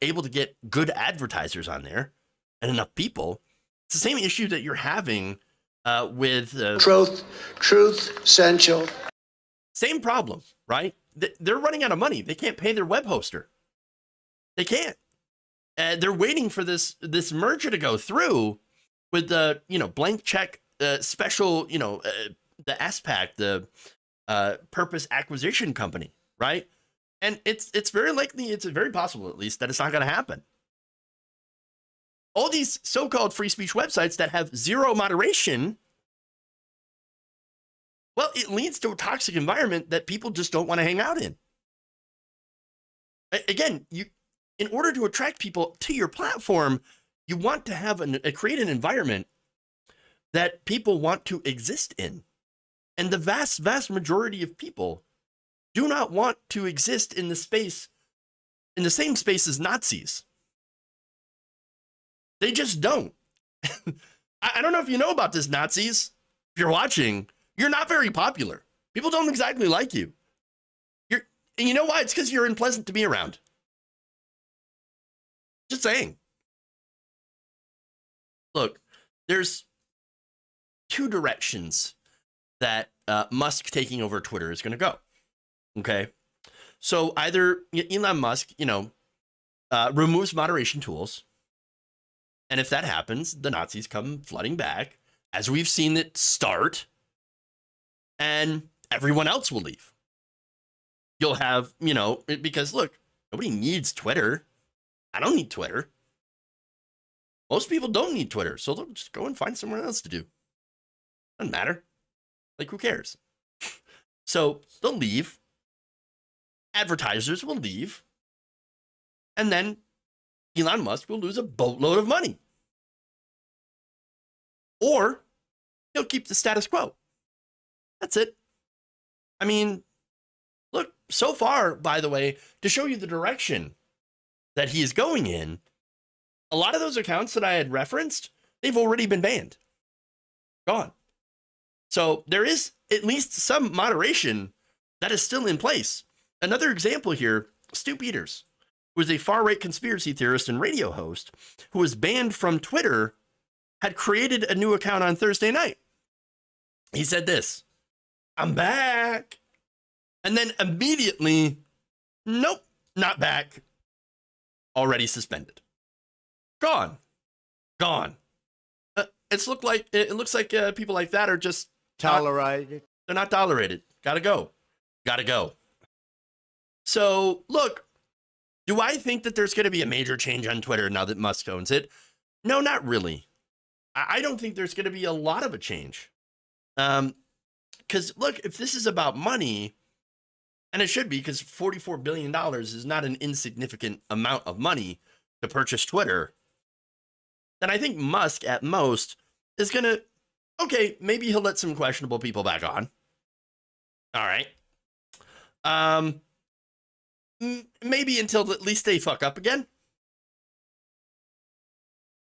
able to get good advertisers on there and enough people. It's the same issue that you're having with Truth, essential. Same problem, right? They're running out of money. They can't pay their web hoster. They can't. They're waiting for this merger to go through with the blank check special the SPAC, the Purpose Acquisition Company, right? And it's very likely, it's very possible at least, that it's not going to happen. All these so-called free speech websites that have zero moderation, well, it leads to a toxic environment that people just don't want to hang out in. Again, in order to attract people to your platform, you want to have create an environment that people want to exist in. And the vast, vast majority of people do not want to exist in the same space as Nazis. They just don't. I don't know if you know about this, Nazis. If you're watching, you're not very popular. People don't exactly like you. And you know why? It's because you're unpleasant to be around. Just saying. Look, there's two directions that Musk taking over Twitter is going to go. Okay. So either Elon Musk, removes moderation tools. And if that happens, the Nazis come flooding back, as we've seen it start, and everyone else will leave. You'll have, because look, nobody needs Twitter. I don't need Twitter. Most people don't need Twitter, so they'll just go and find somewhere else to do. Doesn't matter. Like, who cares? So they'll leave. Advertisers will leave. And then Elon Musk will lose a boatload of money. Or he'll keep the status quo. That's it. I mean, look, so far, by the way, to show you the direction that he is going in, a lot of those accounts that I had referenced, they've already been banned. Gone. So there is at least some moderation that is still in place. Another example here, Stu Peters, who is a far-right conspiracy theorist and radio host who was banned from Twitter, had created a new account on Thursday night. He said this, "I'm back." And then immediately, nope, not back. Already suspended. Gone. It looks like people like that are just tolerated. They're not tolerated. Gotta go. So look, do I think that there's going to be a major change on Twitter now that Musk owns it? No, not really. I don't think there's going to be a lot of a change. Because look, if this is about money, and it should be, because $44 billion is not an insignificant amount of money to purchase Twitter, then I think Musk at most is going to, okay, maybe he'll let some questionable people back on. All right. Maybe until at least they fuck up again.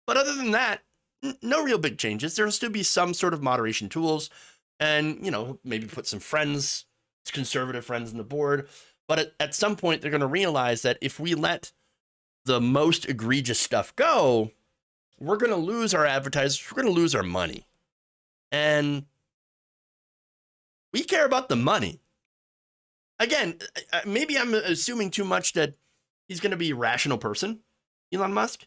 But other than that, no real big changes. There'll still be some sort of moderation tools and, maybe put some friends, conservative friends on the board. But at some point, they're going to realize that if we let the most egregious stuff go, we're going to lose our advertisers. We're going to lose our money. And we care about the money. Again, maybe I'm assuming too much that he's going to be a rational person, Elon Musk.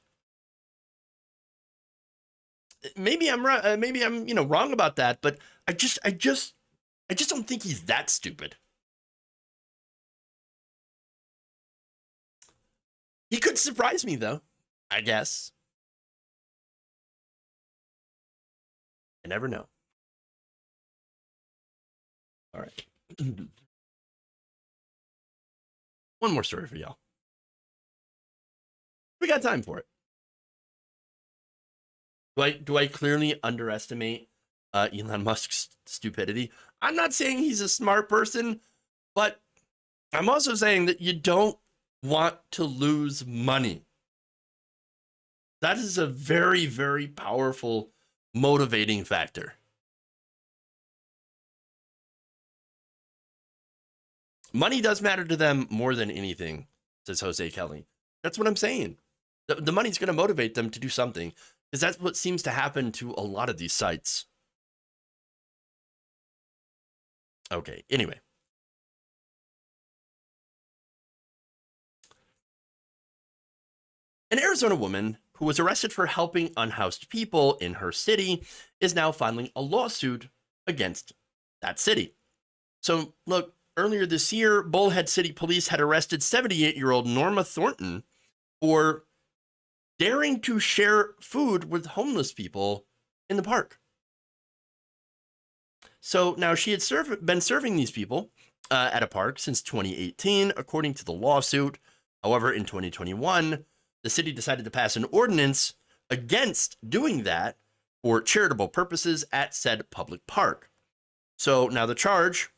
Maybe I'm wrong about that, but I just don't think he's that stupid. He could surprise me though, I guess. I never know. All right. One more story for y'all. We got time for it. Do I clearly underestimate Elon Musk's stupidity? I'm not saying he's a smart person, but I'm also saying that you don't want to lose money. That is a very, very powerful motivating factor. Money does matter to them more than anything, says Jose Kelly. That's what I'm saying. The money's going to motivate them to do something, because that's what seems to happen to a lot of these sites. Okay, anyway. An Arizona woman who was arrested for helping unhoused people in her city is now filing a lawsuit against that city. So, look, earlier this year, Bullhead City Police had arrested 78-year-old Norma Thornton for daring to share food with homeless people in the park. So now she had been serving these people at a park since 2018, according to the lawsuit. However, in 2021, the city decided to pass an ordinance against doing that for charitable purposes at said public park. So now the charge,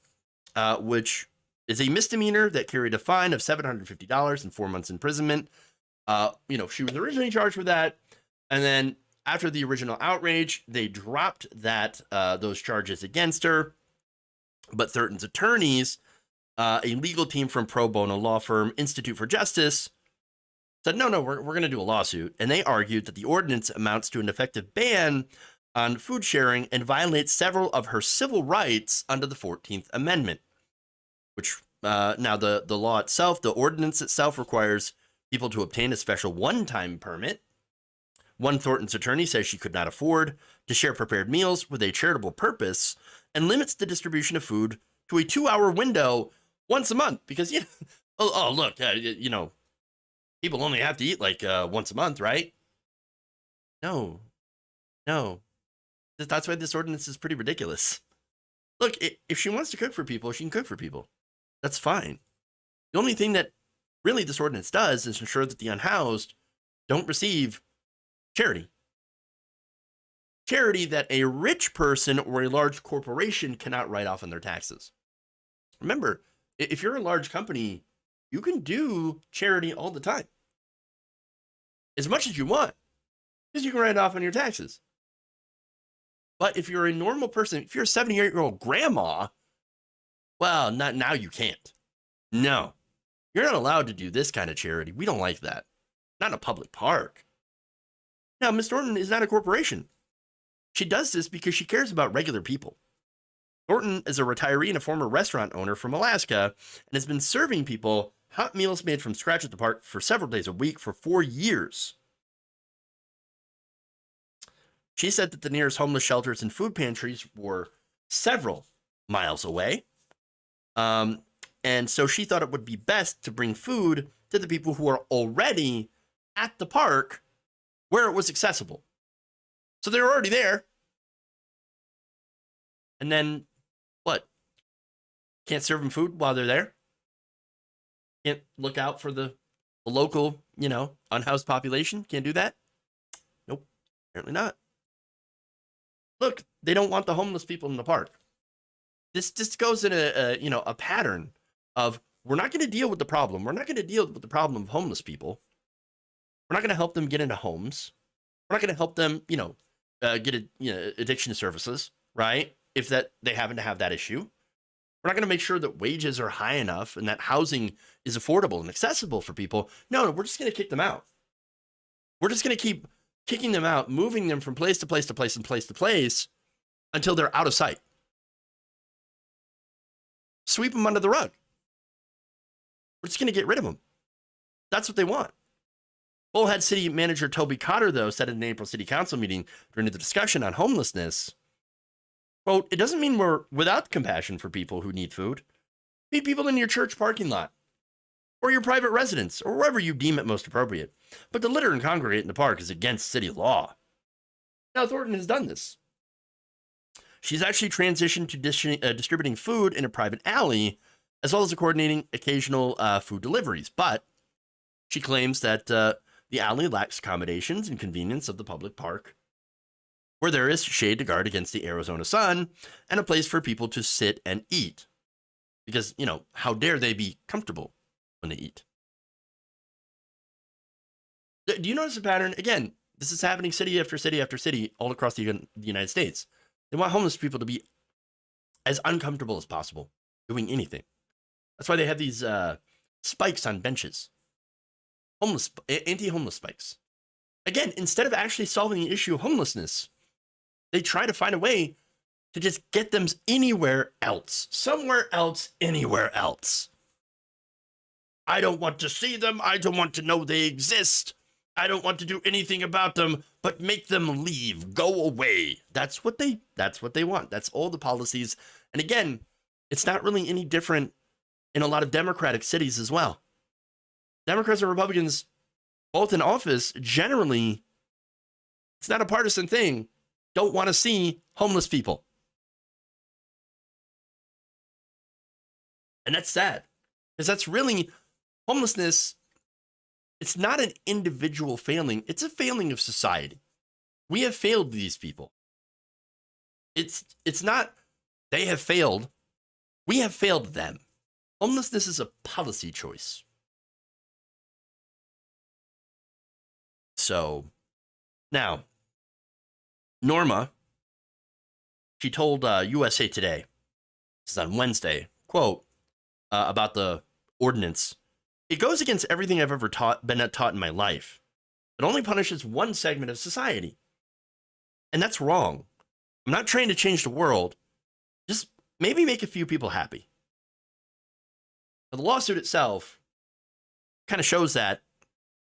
which is a misdemeanor that carried a fine of $750 and 4 months imprisonment. She was originally charged with that. And then after the original outrage, they dropped those charges against her. But Thurton's attorneys, a legal team from pro bono law firm Institute for Justice, said, no, we're going to do a lawsuit. And they argued that the ordinance amounts to an effective ban on food sharing and violates several of her civil rights under the 14th Amendment, which now the law itself, the ordinance itself requires people to obtain a special one-time permit. One Thornton's attorney says she could not afford to share prepared meals with a charitable purpose and limits the distribution of food to a 2-hour window once a month because, look, people only have to eat like once a month, right? No. That's why this ordinance is pretty ridiculous. Look, if she wants to cook for people, she can cook for people. That's fine. The only thing that really this ordinance does is ensure that the unhoused don't receive charity. Charity that a rich person or a large corporation cannot write off on their taxes. Remember, if you're a large company, you can do charity all the time. As much as you want, because you can write it off on your taxes. But if you're a normal person, if you're a 78-year-old grandma, well, not now you can't. No, you're not allowed to do this kind of charity. We don't like that. Not in a public park. Now, Ms. Thornton is not a corporation. She does this because she cares about regular people. Thornton is a retiree and a former restaurant owner from Alaska and has been serving people hot meals made from scratch at the park for several days a week for 4 years. She said that the nearest homeless shelters and food pantries were several miles away. And so she thought it would be best to bring food to the people who are already at the park where it was accessible. So they're already there. And then what? Can't serve them food while they're there? Can't look out for the local, unhoused population? Can't do that? Nope, apparently not. Look, they don't want the homeless people in the park. This just goes in a pattern of we're not going to deal with the problem. We're not going to deal with the problem of homeless people. We're not going to help them get into homes. We're not going to help them, get addiction services, right? If they happen to have that issue. We're not going to make sure that wages are high enough and that housing is affordable and accessible for people. No, we're just going to kick them out. We're just going to keep kicking them out, moving them from place to place to place and place to place until they're out of sight. Sweep them under the rug. We're just going to get rid of them. That's what they want. Bullhead City Manager Toby Cotter, though, said in an April City Council meeting during the discussion on homelessness, quote, "It doesn't mean we're without compassion for people who need food. Feed people in your church parking lot or your private residence or wherever you deem it most appropriate. But to litter and congregate in the park is against city law." Now, Thornton has done this. She's actually transitioned to distributing food in a private alley, as well as coordinating occasional food deliveries. But she claims that the alley lacks accommodations and convenience of the public park, where there is shade to guard against the Arizona sun and a place for people to sit and eat. Because, how dare they be comfortable when they eat? Do you notice a pattern? Again, this is happening city after city after city all across the United States. They want homeless people to be as uncomfortable as possible doing anything. That's why they have these spikes on benches. Anti-homeless spikes. Again, instead of actually solving the issue of homelessness, they try to find a way to just get them anywhere else. Somewhere else, anywhere else. I don't want to see them. I don't want to know they exist. I don't want to do anything about them, but make them leave, go away. That's what they want. That's all the policies. And again, it's not really any different in a lot of Democratic cities as well. Democrats and Republicans, both in office, generally, it's not a partisan thing, don't want to see homeless people. And that's sad, because that's really, homelessness It's not an individual failing. It's a failing of society. We have failed these people. It's not they have failed. We have failed them. Homelessness is a policy choice. So now, Norma, she told USA Today, this is on Wednesday, quote, about the ordinance. It goes against everything I've ever been taught in my life. It only punishes one segment of society. And that's wrong. I'm not trying to change the world. Just maybe make a few people happy. Now, the lawsuit itself kind of shows that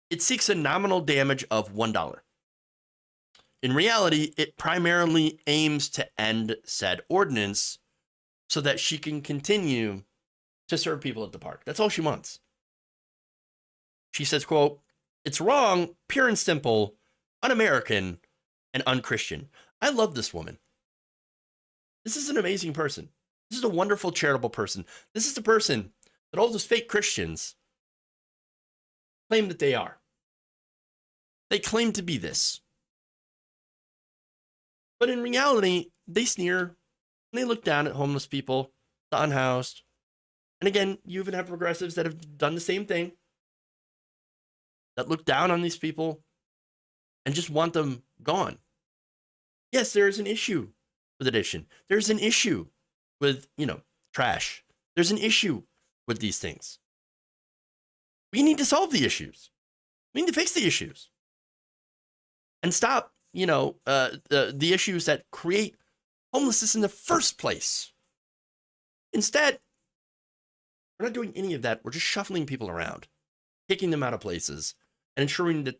it seeks a nominal damage of $1. In reality, it primarily aims to end said ordinance so that she can continue to serve people at the park. That's all she wants. She says, quote, "It's wrong, pure and simple, un-American, and un-Christian." I love this woman. This is an amazing person. This is a wonderful, charitable person. This is the person that all those fake Christians claim that they are. They claim to be this. But in reality, they sneer and they look down at homeless people, the unhoused. And again, you even have progressives that have done the same thing, that look down on these people and just want them gone. Yes, there is an issue with addiction. There's an issue with, trash. There's an issue with these things. We need to solve the issues. We need to fix the issues. And stop, the issues that create homelessness in the first place. Instead, we're not doing any of that. We're just shuffling people around, kicking them out of places, and ensuring that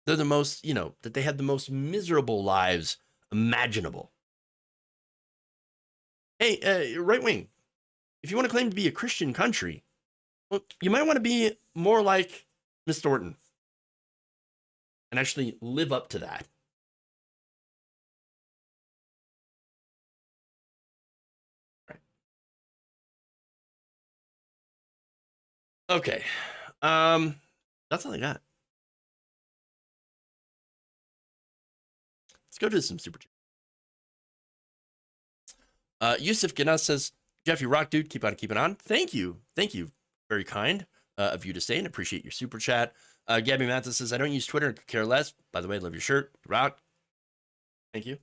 they're the most, that they have the most miserable lives imaginable. Hey, right wing, if you want to claim to be a Christian country, well, you might want to be more like Miss Thornton and actually live up to that. Right. Okay. That's all I got. Let's go to some super chat. Yusuf Ganas says, "Jeff, you rock, dude. Keep on keeping on." Thank you. Thank you. Very kind of you to say and appreciate your super chat. Gabby Mathis says, "I don't use Twitter and could care less. By the way, love your shirt. Rock." Thank you.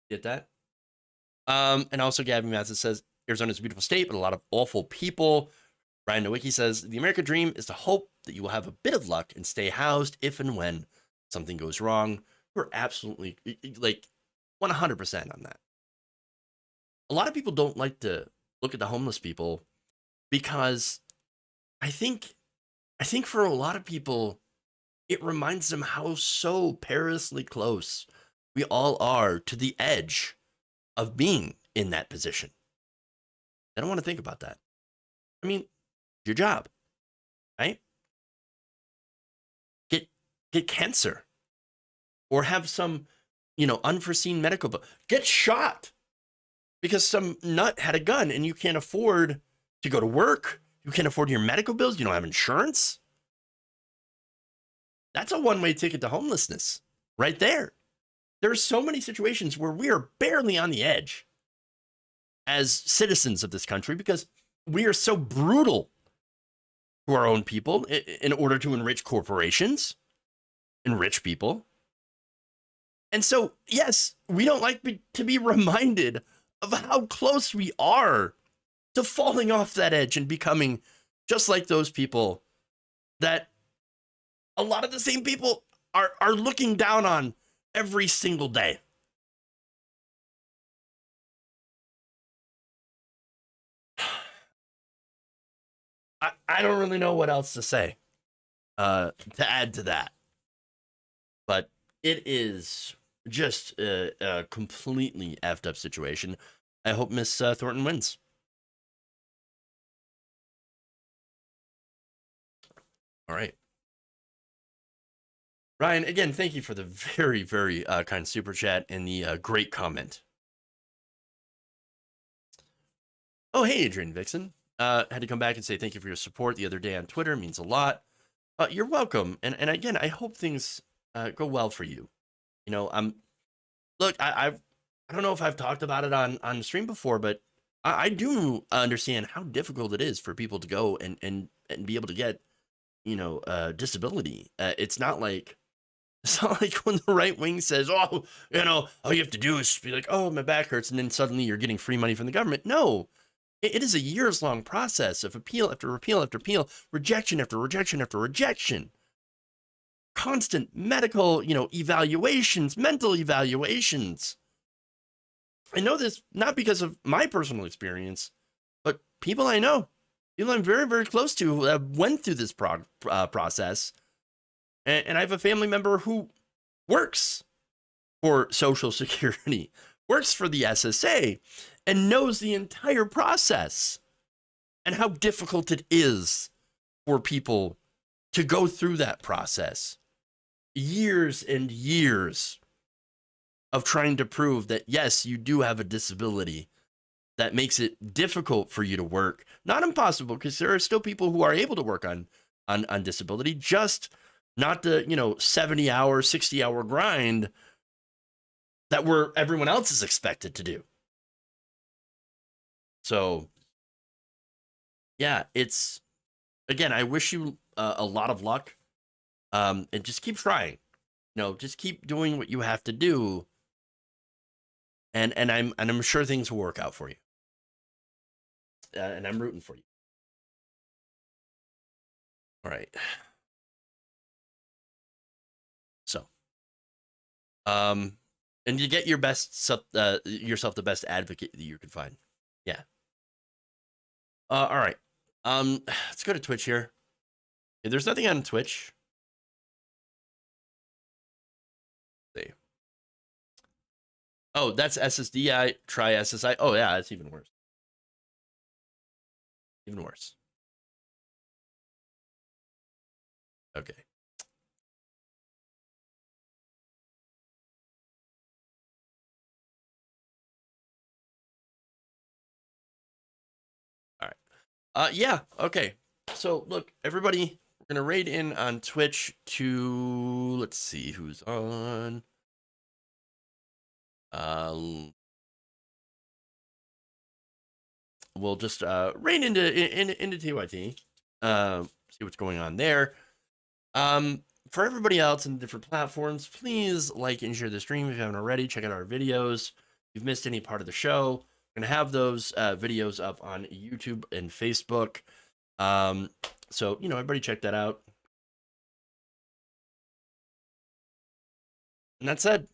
Get that. And also Gabby Mathis says, "Arizona's a beautiful state, but a lot of awful people." Ryan Nowicki says, "The American dream is to hope that you will have a bit of luck and stay housed if and when something goes wrong." We're absolutely 100% on that. A lot of people don't like to look at the homeless people because I think for a lot of people, it reminds them how so perilously close we all are to the edge of being in that position. They don't want to think about that. I mean, your job, right? Get cancer or have some, unforeseen medical bill. Get shot because some nut had a gun and you can't afford to go to work. You can't afford your medical bills. You don't have insurance. That's a one-way ticket to homelessness right there. There are so many situations where we are barely on the edge as citizens of this country because we are so brutal to our own people in order to enrich corporations, enrich people. And so, yes, we don't like to be reminded of how close we are to falling off that edge and becoming just like those people that a lot of the same people are looking down on every single day. I don't really know what else to say to add to that. But it is just a completely effed up situation. I hope Miss Thornton wins. All right. Ryan, again, thank you for the very, very kind super chat and the great comment. Oh, hey, Adrian Vixen. Had to come back and say thank you for your support the other day on Twitter. It means a lot. You're welcome. And again, I hope things go well for you. You know, look, I don't know if I've talked about it on the stream before, but I do understand how difficult it is for people to go and be able to get, you know, disability. It's not like when the right wing says, oh, you know, all you have to do is be like, oh, my back hurts, and then suddenly you're getting free money from the government. No, it is a years-long process of appeal after appeal after appeal, rejection after rejection after rejection. Constant medical, you know, evaluations, mental evaluations. I know this not because of my personal experience, but people I know, people I'm very, very close to have went through this process. And I have a family member who works for Social Security, works for the SSA, and knows the entire process and how difficult it is for people to go through that process. Years and years of trying to prove that, yes, you do have a disability that makes it difficult for you to work. Not impossible, because there are still people who are able to work on disability, just not the, you know, 70-hour, 60-hour grind that everyone else is expected to do. So, yeah, it's, again, I wish you a lot of luck, and just keep trying. You know, just keep doing what you have to do, and I'm sure things will work out for you. And I'm rooting for you. All right. So, and you get your yourself the best advocate that you can find. Yeah. All right. Let's go to Twitch here. Yeah, there's nothing on Twitch. Let's see. Oh, that's SSDI. Try SSI. Oh yeah, that's even worse. Even worse. Okay. Yeah, okay. So, look, everybody, we're going to raid in on Twitch to, let's see who's on. We'll just raid into TYT, see what's going on there. For everybody else in different platforms, please like and share the stream if you haven't already. Check out our videos. If you've missed any part of the show, we're going to have those videos up on YouTube and Facebook. So, you know, everybody check that out. And that said,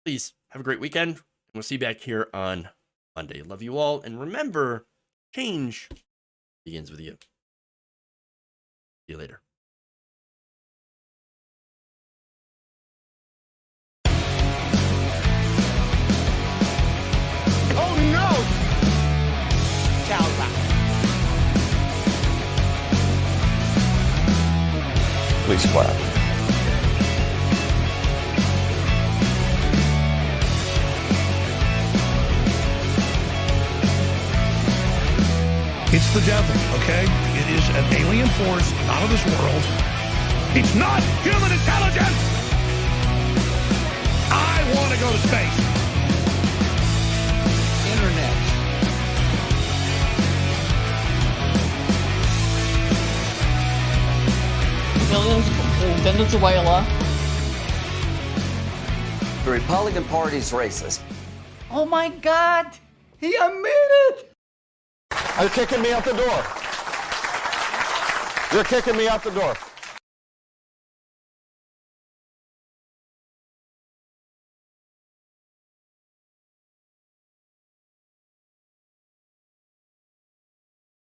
please have a great weekend. And we'll see you back here on Monday. Love you all. And remember, change begins with you. See you later. Oh no! Please clap. It's the devil, okay? It is an alien force out of this world. It's not human intelligence! I want to go to space. Internet. Millions in Venezuela. The Republican Party's racist. Oh my God! He admitted! You're kicking me out the door. You're kicking me out the door.